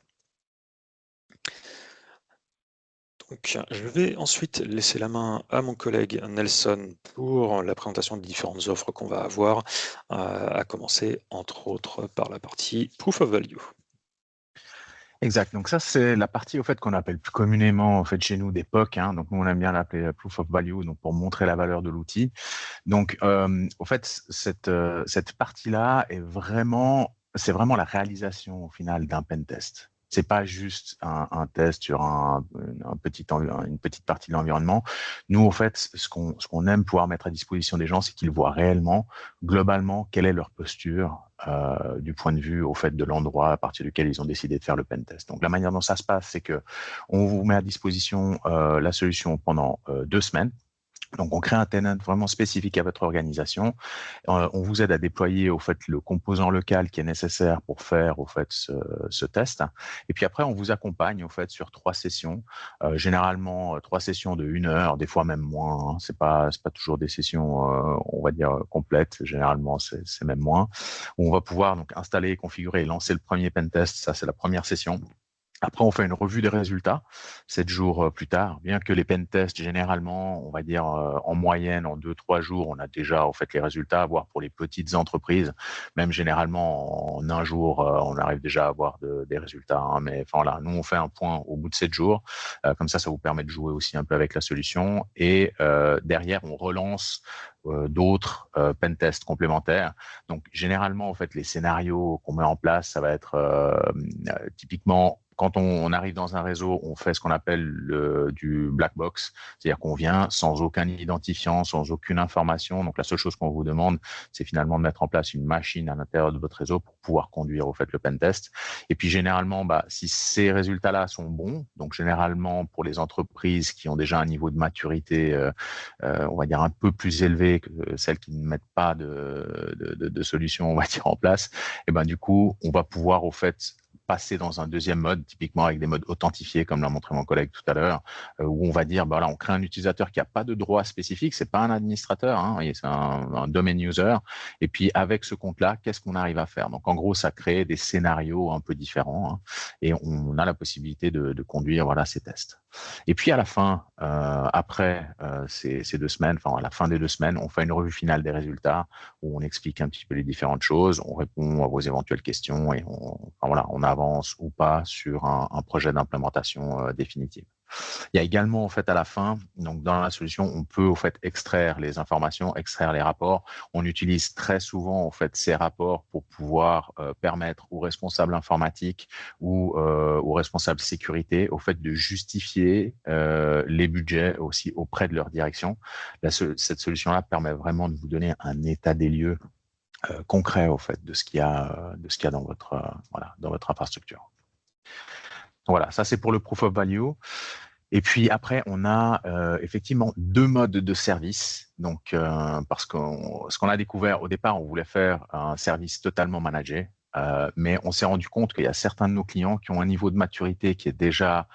Donc, je vais ensuite laisser la main à mon collègue Nelson pour la présentation des différentes offres qu'on va avoir, à commencer entre autres par la partie Proof of Value. Exact. Donc ça, c'est la partie au fait qu'on appelle plus communément chez nous des POC. Donc nous, on aime bien l'appeler Proof of Value, donc pour montrer la valeur de l'outil. Donc au fait, cette partie-là est c'est vraiment la réalisation au final d'un pen test. C'est pas juste un test sur une petite partie de l'environnement. Nous, au fait, ce qu'on aime pouvoir mettre à disposition des gens, c'est qu'ils voient réellement, globalement, quelle est leur posture du point de vue au fait de l'endroit à partir duquel ils ont décidé de faire le pentest. Donc la manière dont ça se passe, c'est que on vous met à disposition la solution pendant 2 semaines. Donc, on crée un tenant vraiment spécifique à votre organisation. On vous aide à déployer au fait le composant local qui est nécessaire pour faire au fait ce test. Et puis après, on vous accompagne au fait sur 3 sessions, généralement 3 sessions de 1 heure, des fois même moins. Hein. C'est pas toujours des sessions, on va dire complètes. Généralement, c'est même moins. Où on va pouvoir donc installer, configurer et lancer le premier pentest. Ça, c'est la première session. Après, on fait une revue des résultats 7 jours plus tard. Bien que les pentests, généralement, on va dire en moyenne, en 2-3 jours, on a déjà en fait les résultats, voire pour les petites entreprises, même généralement en 1 jour, on arrive déjà à avoir des résultats. Hein. Mais enfin là, nous on fait un point au bout de 7 jours. Comme ça vous permet de jouer aussi un peu avec la solution. Et derrière, on relance d'autres pentests complémentaires. Donc généralement, en fait, les scénarios qu'on met en place, ça va être typiquement quand on arrive dans un réseau, on fait ce qu'on appelle du black box, c'est-à-dire qu'on vient sans aucun identifiant, sans aucune information. Donc la seule chose qu'on vous demande, c'est finalement de mettre en place une machine à l'intérieur de votre réseau pour pouvoir conduire au fait le pentest. Et puis généralement, si ces résultats-là sont bons, donc généralement pour les entreprises qui ont déjà un niveau de maturité, on va dire un peu plus élevé que celles qui ne mettent pas de solution, on va dire en place, et du coup, on va pouvoir au fait passer dans un deuxième mode, typiquement avec des modes authentifiés, comme l'a montré mon collègue tout à l'heure, où on va dire, on crée un utilisateur qui n'a pas de droit spécifique, c'est pas un administrateur, hein, c'est un domain user, et puis avec ce compte-là, qu'est-ce qu'on arrive à faire? Donc en gros, ça crée des scénarios un peu différents, hein, et on a la possibilité de conduire ces tests. Et puis à la fin, après ces 2 semaines, enfin à la fin des 2 semaines, on fait une revue finale des résultats où on explique un petit peu les différentes choses, on répond à vos éventuelles questions et on avance ou pas sur un projet d'implémentation définitive. Il y a également en fait à la fin, donc dans la solution, on peut au fait extraire les informations, extraire les rapports. On utilise très souvent en fait ces rapports pour pouvoir permettre aux responsables informatiques ou aux responsables sécurité au fait de justifier les budgets aussi auprès de leur direction. Cette solution-là permet vraiment de vous donner un état des lieux concret au fait de ce qu'il y a dans votre infrastructure. Voilà, ça c'est pour le proof of value. Et puis après, on a effectivement 2 modes de service. Donc, parce que ce qu'on a découvert au départ, on voulait faire un service totalement managé, mais on s'est rendu compte qu'il y a certains de nos clients qui ont un niveau de maturité qui est déjà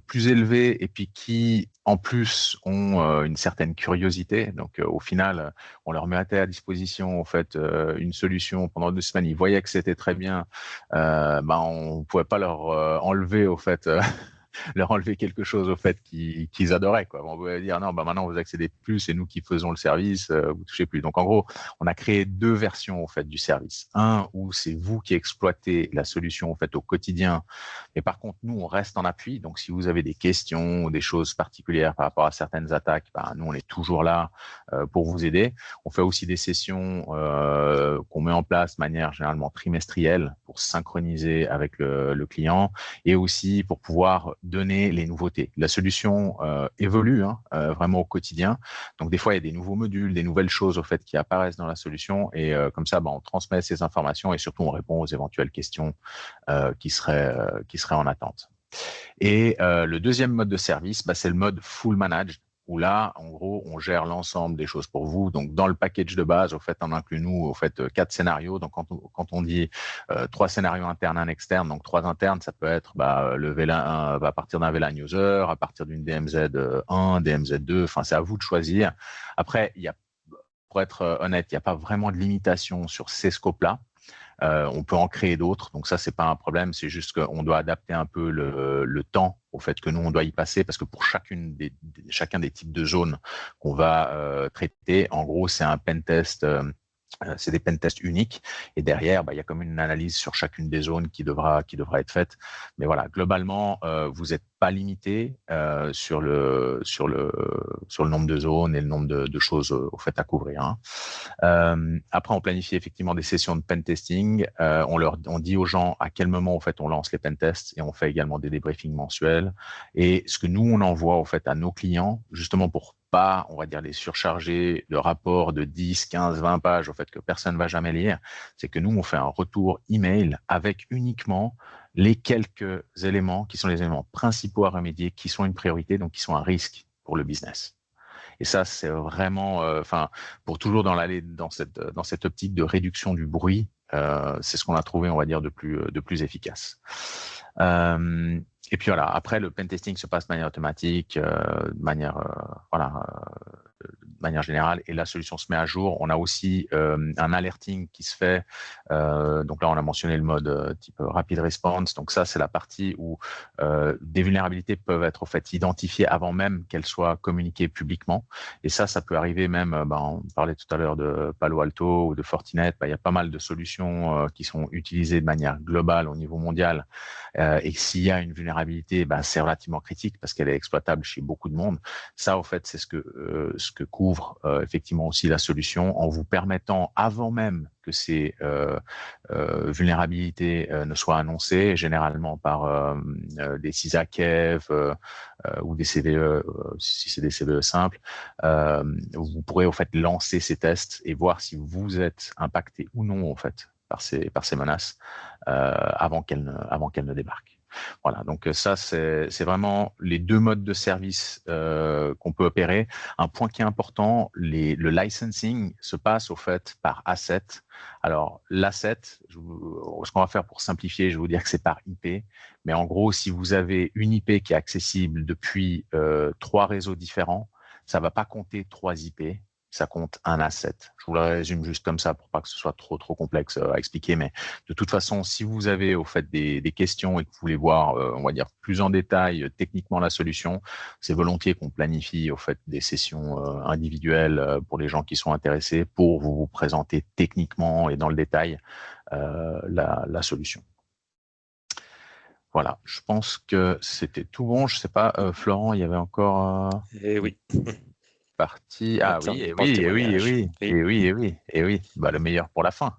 plus élevé et puis qui, en plus, ont une certaine curiosité. Donc, au final, on leur mettait à disposition en fait une solution pendant 2 semaines. Ils voyaient que c'était très bien. On ne pouvait pas leur enlever au fait. Leur enlever quelque chose au fait qu'ils adoraient, quoi. On pouvait dire non, maintenant vous accédez plus, c'est nous qui faisons le service, vous touchez plus. Donc en gros, on a créé 2 versions au fait du service. Un où c'est vous qui exploitez la solution au fait au quotidien, mais par contre nous on reste en appui. Donc si vous avez des questions ou des choses particulières par rapport à certaines attaques, nous on est toujours là pour vous aider. On fait aussi des sessions qu'on met en place de manière généralement trimestrielle pour synchroniser avec le client et aussi pour pouvoir donner les nouveautés. La solution évolue vraiment au quotidien. Donc, des fois, il y a des nouveaux modules, des nouvelles choses au fait qui apparaissent dans la solution et comme ça, on transmet ces informations et surtout, on répond aux éventuelles questions qui seraient en attente. Et le deuxième mode de service, c'est le mode full managed où là, en gros, on gère l'ensemble des choses pour vous. Donc, dans le package de base, au fait, on inclut nous, au fait, 4 scénarios. Donc, quand on dit 3 scénarios internes, un externe, donc 3 internes, ça peut être le VLAN à partir d'un VLAN user, à partir d'une DMZ1, DMZ2. Enfin, c'est à vous de choisir. Après, pour être honnête, il n'y a pas vraiment de limitation sur ces scopes-là. On peut en créer d'autres, donc ça c'est pas un problème, c'est juste qu'on doit adapter un peu le temps au fait que nous on doit y passer parce que pour chacun des types de zones qu'on va traiter, en gros c'est un pentest. C'est des pentests uniques et derrière, il y a comme une analyse sur chacune des zones qui devra être faite. Mais voilà, globalement, vous n'êtes pas limité sur le nombre de zones et le nombre de choses au fait à couvrir. Hein. Après, on planifie effectivement des sessions de pentesting. On dit aux gens à quel moment au fait on lance les pentests et on fait également des débriefings mensuels. Et ce que nous on envoie au fait à nos clients, justement pour pas, on va dire, les surcharger de rapports de 10, 15, 20 pages, au fait, que personne ne va jamais lire, c'est que nous, on fait un retour email avec uniquement les quelques éléments qui sont les éléments principaux à remédier, qui sont une priorité, donc qui sont un risque pour le business. Et ça, c'est vraiment, pour toujours dans cette optique de réduction du bruit, c'est ce qu'on a trouvé, on va dire, de plus efficace. Et puis voilà, après, le pen testing se passe de manière automatique, de manière générale, et la solution se met à jour. On a aussi un alerting qui se fait. Donc là, on a mentionné le mode type rapid response. Donc ça, c'est la partie où des vulnérabilités peuvent être au fait identifiées avant même qu'elles soient communiquées publiquement. Et ça peut arriver même, on parlait tout à l'heure de Palo Alto ou de Fortinet. Il y a pas mal de solutions qui sont utilisées de manière globale au niveau mondial. Et s'il y a une vulnérabilité, c'est relativement critique parce qu'elle est exploitable chez beaucoup de monde. Ça, au fait, c'est ce que couvre effectivement aussi la solution, en vous permettant, avant même que ces vulnérabilités ne soient annoncées, généralement par des CISA-KEV ou des CVE, si c'est des CVE simples, vous pourrez au fait lancer ces tests et voir si vous êtes impacté ou non au fait par ces menaces avant qu'elles ne débarquent. Voilà, donc ça, c'est vraiment les deux modes de service qu'on peut opérer. Un point qui est important, le licensing se passe au fait par asset. Alors, l'asset, ce qu'on va faire pour simplifier, je vais vous dire que c'est par IP. Mais en gros, si vous avez une IP qui est accessible depuis 3 réseaux différents, ça va pas compter 3 IP, ça compte un asset. Je vous le résume juste comme ça pour pas que ce soit trop complexe à expliquer, mais de toute façon, si vous avez au fait des questions et que vous voulez voir, on va dire plus en détail techniquement la solution, c'est volontiers qu'on planifie au fait des sessions individuelles pour les gens qui sont intéressés pour vous présenter techniquement et dans le détail la solution. Voilà, je pense que c'était tout bon. Je sais pas, Florent, il y avait encore Et oui. partie. Un Ah oui, dernier et point de oui, et oui, et témoignage. oui, Oui, et oui, et oui, et oui. Le meilleur pour la fin.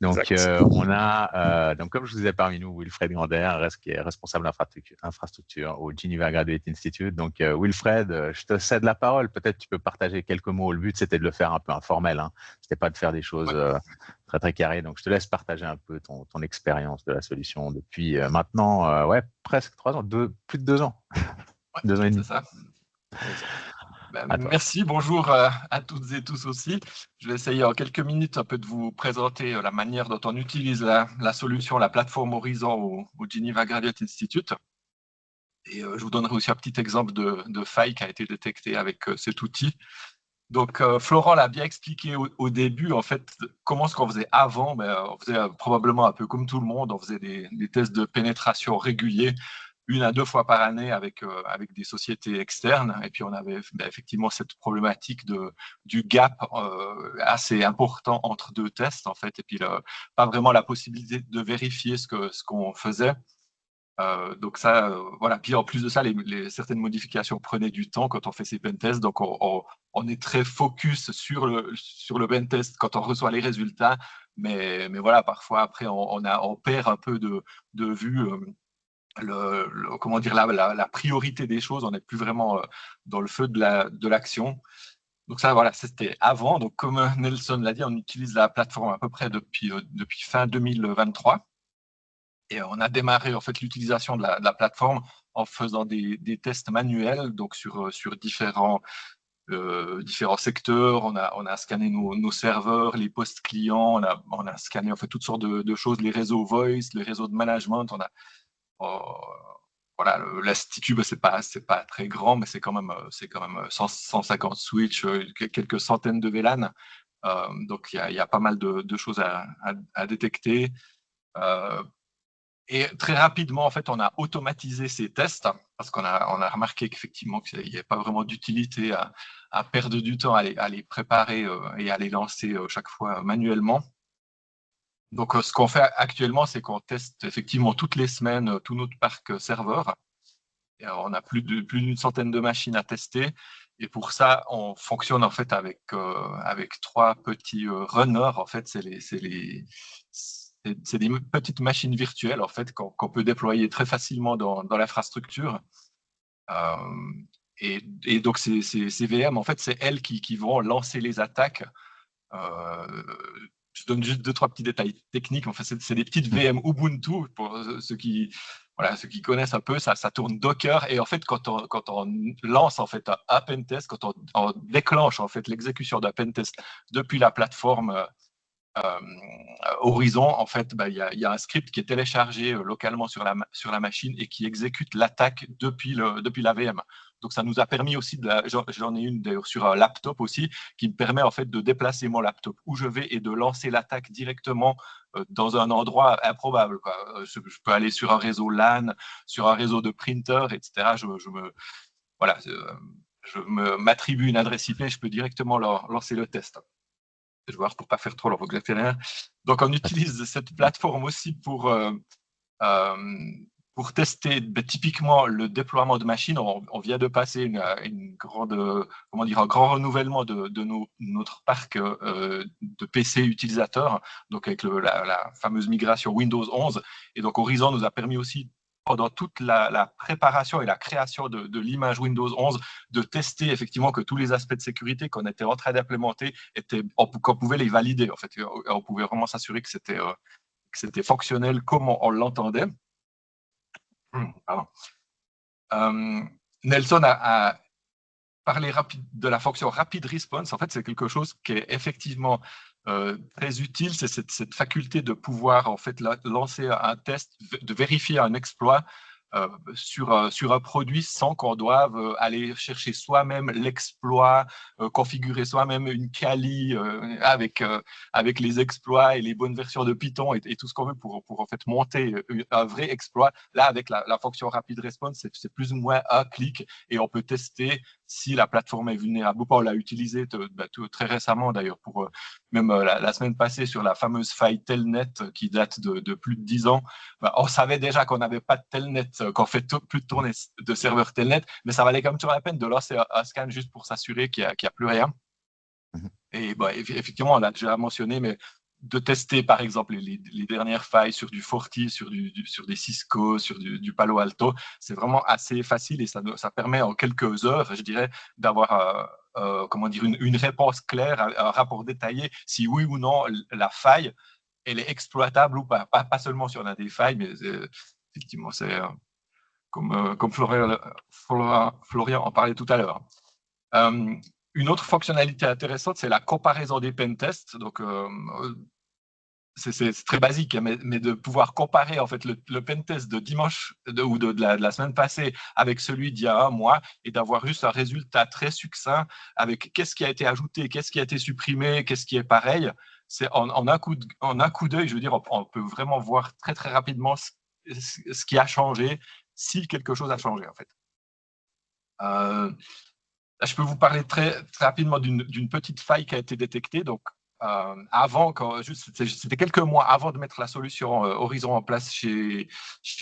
Donc, exact. on a, donc comme je vous ai parmi nous, Wilfred Grander, qui est responsable infrastructure au Geneva Graduate Institute. Donc, Wilfred, je te cède la parole. Peut-être tu peux partager quelques mots. Le but, c'était de le faire un peu informel. C'était pas de faire des choses très carrées. Donc, je te laisse partager un peu ton expérience de la solution depuis maintenant, presque 3 ans, plus de 2 ans, Ouais, 2 ans et c'est demi. ça. Exact. À toi. Merci, bonjour à toutes et tous aussi. Je vais essayer en quelques minutes un peu de vous présenter la manière dont on utilise la solution, la plateforme Horizon au Geneva Graduate Institute. Et je vous donnerai aussi un petit exemple de faille qui a été détectée avec cet outil. Donc, Florent l'a bien expliqué au début, en fait, comment ce qu'on faisait avant. On faisait probablement un peu comme tout le monde, on faisait des tests de pénétration réguliers, 1 à 2 fois par année avec des sociétés externes. Et puis, on avait effectivement cette problématique du gap assez important entre 2 tests, en fait, et puis pas vraiment la possibilité de vérifier ce qu'on faisait. Donc ça, voilà. Puis en plus de ça, certaines modifications prenaient du temps quand on fait ces pentests. Donc on est très focus sur le pentest quand on reçoit les résultats. Mais voilà, parfois après on perd un peu de vue comment dire, la priorité des choses. On n'est plus vraiment dans le feu de l'action. Donc ça, voilà, c'était avant. Donc comme Nelson l'a dit, on utilise la plateforme à peu près depuis fin 2023. Et on a démarré en fait l'utilisation de la plateforme en faisant des tests manuels, donc sur différents secteurs. On a scanné nos serveurs, les postes clients, on a scanné en fait toutes sortes de choses, les réseaux voice, les réseaux de management. Voilà, l'Institut, c'est pas très grand, mais c'est quand même 150 switches, quelques centaines de VLAN. Donc il y a pas mal de choses à détecter. Et très rapidement, en fait, on a automatisé ces tests parce qu'on a remarqué qu'effectivement, qu'il n'y avait pas vraiment d'utilité à perdre du temps à les préparer et à les lancer chaque fois manuellement. Donc, ce qu'on fait actuellement, c'est qu'on teste effectivement toutes les semaines tout notre parc serveur. Et on a plus d'une centaine de machines à tester. Et pour ça, on fonctionne en fait avec 3 petits runners. En fait, c'est des petites machines virtuelles en fait qu'on peut déployer très facilement dans l'infrastructure. Et donc, ces VM, en fait, c'est elles qui vont lancer les attaques. Je donne juste 2-3 petits détails techniques. En fait, c'est des petites VM Ubuntu pour ceux qui connaissent un peu. Ça tourne Docker. Et en fait, quand on lance en fait un pentest, quand on déclenche en fait l'exécution d'un pentest depuis la plateforme Horizon, en fait, y a un script qui est téléchargé localement sur la machine et qui exécute l'attaque depuis la VM. Donc, ça nous a permis aussi, j'en ai une d'ailleurs sur un laptop aussi, qui me permet en fait de déplacer mon laptop où je vais et de lancer l'attaque directement dans un endroit improbable, quoi. Je peux aller sur un réseau LAN, sur un réseau de printer, etc. Je m'attribue une adresse IP, je peux directement lancer le test. Je vais voir pour pas faire trop l'orthographe. Donc, on utilise cette plateforme aussi pour tester typiquement le déploiement de machines. On vient de passer un grand renouvellement de notre parc de PC utilisateurs, donc avec la fameuse migration Windows 11. Et donc, Horizon nous a permis aussi, pendant toute la préparation et la création de l'image Windows 11, de tester effectivement que tous les aspects de sécurité qu'on était en train d'implémenter, qu'on pouvait les valider. En fait, on pouvait vraiment s'assurer que c'était fonctionnel comme on l'entendait. Nelson a parlé de la fonction Rapid Response. En fait, c'est quelque chose qui est effectivement très utile. C'est cette faculté de pouvoir en fait lancer un test, de vérifier un exploit sur un produit sans qu'on doive aller chercher soi-même l'exploit, configurer soi-même une Kali avec les exploits et les bonnes versions de Python et tout ce qu'on veut pour en fait monter un vrai exploit. Là, avec la fonction Rapid Response, c'est plus ou moins un clic et on peut tester si la plateforme est vulnérable ou pas. On l'a utilisé très récemment d'ailleurs pour même la semaine passée sur la fameuse faille Telnet qui date de plus de 10 ans. On savait déjà qu'on n'avait pas de Telnet, qu'on fait plus de tournées de serveurs Telnet, mais ça valait quand même toujours la peine de lancer un scan juste pour s'assurer qu'il n'y a plus rien. Et effectivement, on l'a déjà mentionné, mais de tester par exemple les dernières failles sur du Forti, sur des Cisco, sur du Palo Alto, c'est vraiment assez facile et ça permet en quelques heures, je dirais, d'avoir une réponse claire, un rapport détaillé, si oui ou non la faille elle est exploitable ou pas. Pas seulement si on a des failles, mais effectivement, c'est comme Florian en parlait tout à l'heure. Une autre fonctionnalité intéressante, c'est la comparaison des pentests. Donc, c'est très basique, mais de pouvoir comparer en fait le pentest de dimanche ou de la semaine passée avec celui d'il y a un mois et d'avoir juste un résultat très succinct avec qu'est-ce qui a été ajouté, qu'est-ce qui a été supprimé, qu'est-ce qui est pareil. C'est en un coup d'œil, je veux dire, on peut vraiment voir très très rapidement ce qui a changé, si quelque chose a changé en fait. Là, je peux vous parler très, très rapidement d'une petite faille qui a été détectée. Donc, c'était quelques mois avant de mettre la solution Horizon en place chez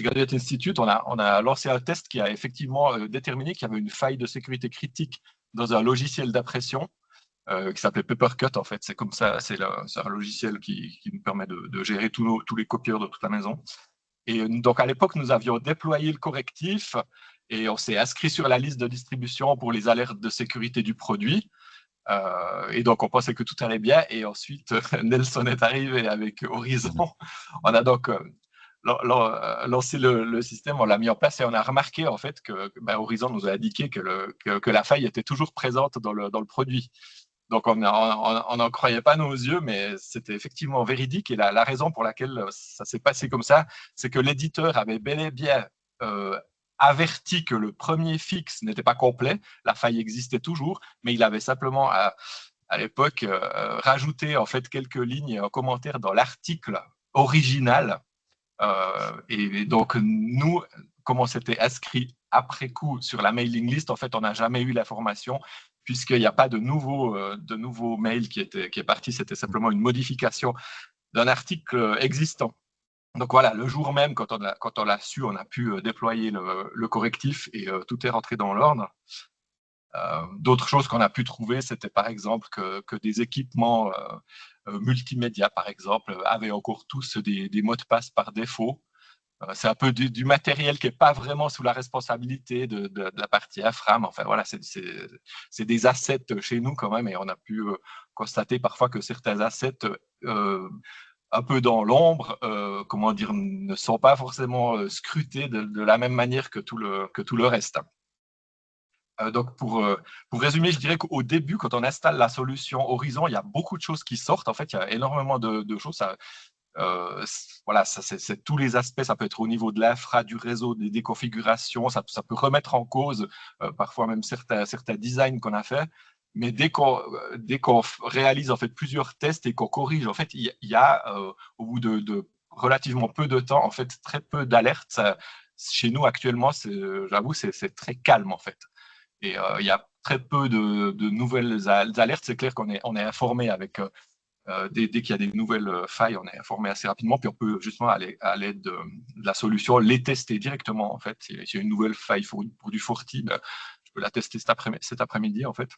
Graduate Institute, on a lancé un test qui a effectivement déterminé qu'il y avait une faille de sécurité critique dans un logiciel d'impression qui s'appelait Papercut. En fait, c'est comme ça, c'est un logiciel qui nous permet de gérer tous les copieurs de toute la maison. Et donc, à l'époque, nous avions déployé le correctif et on s'est inscrit sur la liste de distribution pour les alertes de sécurité du produit. Et donc, on pensait que tout allait bien. Et ensuite, Nelson est arrivé avec Horizon. On a donc lancé le système, on l'a mis en place et on a remarqué en fait que Horizon nous a indiqué que la faille était toujours présente dans le produit. Donc, on n'en croyait pas nos yeux, mais c'était effectivement véridique. Et la raison pour laquelle ça s'est passé comme ça, c'est que l'éditeur avait bel et bien averti que le premier fixe n'était pas complet. La faille existait toujours, mais il avait simplement à l'époque rajouté en fait quelques lignes en commentaire dans l'article original. Et donc, nous, comme on s'était inscrit après coup sur la mailing list, en fait, on n'a jamais eu l'information puisqu'il n'y a pas de nouveau mail qui est parti. C'était simplement une modification d'un article existant. Donc voilà, le jour même, quand on l'a su, on a pu déployer le correctif et tout est rentré dans l'ordre. D'autres choses qu'on a pu trouver, c'était par exemple que des équipements multimédia, par exemple, avaient encore tous des mots de passe par défaut. C'est un peu du matériel qui n'est pas vraiment sous la responsabilité de la partie infra. Mais enfin, voilà, c'est des assets chez nous quand même. Et on a pu constater parfois que certains assets un peu dans l'ombre, comment dire, ne sont pas forcément scrutés de la même manière que tout le reste. Donc, pour résumer, je dirais qu'au début, quand on installe la solution Horizon, il y a beaucoup de choses qui sortent. En fait, il y a énormément de choses. Voilà, c'est tous les aspects. Ça peut être au niveau de l'infra, du réseau, des configurations. Ça peut remettre en cause parfois même certains designs qu'on a fait. Mais dès qu'on réalise en fait plusieurs tests et qu'on corrige, en fait, il y a au bout de relativement peu de temps, en fait, très peu d'alertes. Chez nous actuellement, j'avoue, c'est très calme en fait. Et il y a très peu de nouvelles alertes. C'est clair qu'on est informé avec dès qu'il y a des nouvelles failles, on est informé assez rapidement, puis on peut justement à l'aide de la solution les tester directement en fait. Si il y a une nouvelle faille pour du Forti, ben, je peux la tester cet après-midi en fait.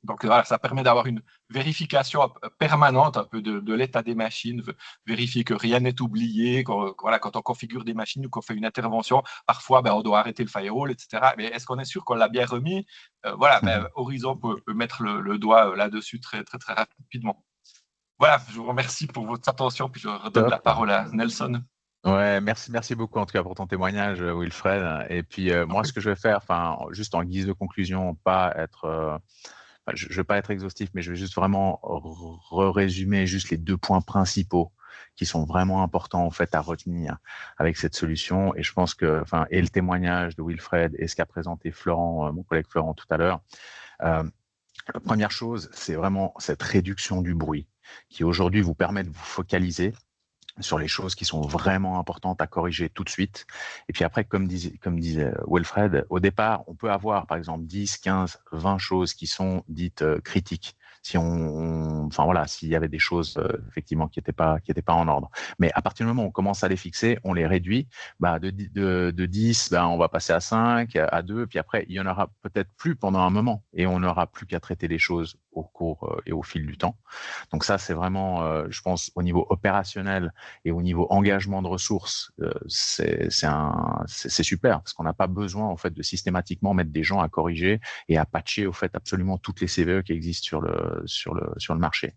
Donc voilà, ça permet d'avoir une vérification permanente un peu de l'état des machines, vérifier que rien n'est oublié. Voilà, quand on configure des machines ou qu'on fait une intervention, parfois ben, on doit arrêter le firewall, etc. Mais est-ce qu'on est sûr qu'on l'a bien remis? Voilà, ben, Horizon peut mettre le doigt là-dessus très, très, très rapidement. Voilà, je vous remercie pour votre attention, puis je redonne la parole à Nelson. Ouais, merci beaucoup en tout cas pour ton témoignage, Wilfred. Et puis moi, ce que je vais faire, juste en guise de conclusion, je ne vais pas être exhaustif, mais je vais juste vraiment résumer juste les 2 points principaux qui sont vraiment importants en fait à retenir avec cette solution. Et je pense que, et le témoignage de Wilfred et ce qu'a présenté Florent, mon collègue Florent tout à l'heure. La première chose, c'est vraiment cette réduction du bruit qui aujourd'hui vous permet de vous focaliser sur les choses qui sont vraiment importantes à corriger tout de suite. Et puis après, comme disait Wilfred, au départ, on peut avoir par exemple 10, 15, 20 choses qui sont dites critiques. Si s'il y avait des choses effectivement qui n'étaient pas en ordre. Mais à partir du moment où on commence à les fixer, on les réduit. De 10, on va passer à 5, à 2, puis après, il y en aura peut-être plus pendant un moment et on n'aura plus qu'à traiter les choses au cours et au fil du temps. Donc ça, c'est vraiment, je pense, au niveau opérationnel et au niveau engagement de ressources, c'est super parce qu'on n'a pas besoin en fait de systématiquement mettre des gens à corriger et à patcher au fait absolument toutes les CVE qui existent sur le marché.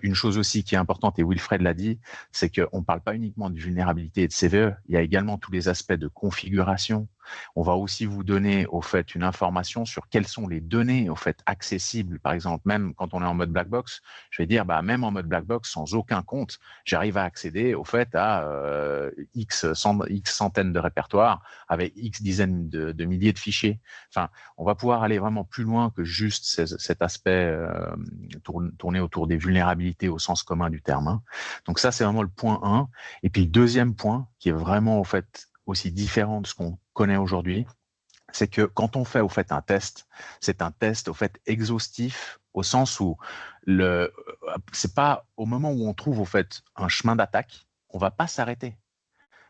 Une chose aussi qui est importante, et Wilfred l'a dit, c'est qu'on ne parle pas uniquement de vulnérabilité et de CVE, il y a également tous les aspects de configuration. On va aussi vous donner au fait une information sur quelles sont les données au fait accessibles. Par exemple, même quand on est en mode black box, je vais dire même en mode black box sans aucun compte, j'arrive à accéder au fait à X centaines de répertoires avec X dizaines de milliers de fichiers. Enfin, on va pouvoir aller vraiment plus loin que juste cet aspect tourné autour des vulnérabilités au sens commun du terme. Hein. Donc ça, c'est vraiment le point 1. Et puis le deuxième point, qui est vraiment au fait aussi différent de ce qu'on connaît aujourd'hui, c'est que quand on fait au fait un test, c'est un test au fait exhaustif au sens où c'est pas au moment où on trouve au fait un chemin d'attaque, on va pas s'arrêter.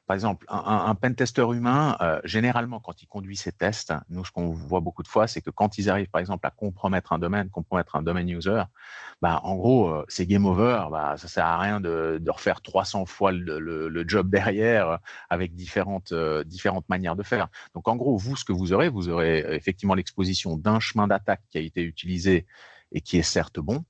Par exemple, un pentester humain, généralement, quand il conduit ses tests, nous, ce qu'on voit beaucoup de fois, c'est que quand ils arrivent, par exemple, à compromettre un domaine user, en gros, c'est game over. Ça sert à rien de refaire 300 fois le job derrière avec différentes manières de faire. Donc, en gros, vous, ce que vous aurez effectivement l'exposition d'un chemin d'attaque qui a été utilisé et qui est certes bon.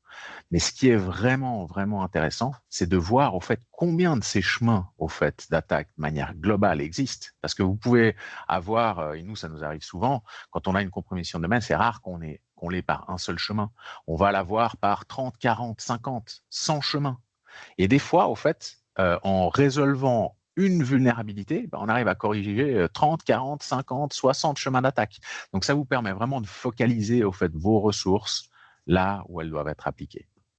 Mais ce qui est vraiment, vraiment intéressant, c'est de voir au fait combien de ces chemins au fait d'attaque de manière globale existent. Parce que vous pouvez avoir, et nous ça nous arrive souvent, quand on a une compromission de domaine, c'est rare qu'on l'ait par un seul chemin. On va l'avoir par 30, 40, 50, 100 chemins. Et des fois, au fait, en résolvant une vulnérabilité, on arrive à corriger 30, 40, 50, 60 chemins d'attaque. Donc ça vous permet vraiment de focaliser au fait vos ressources là où elles doivent être appliquées.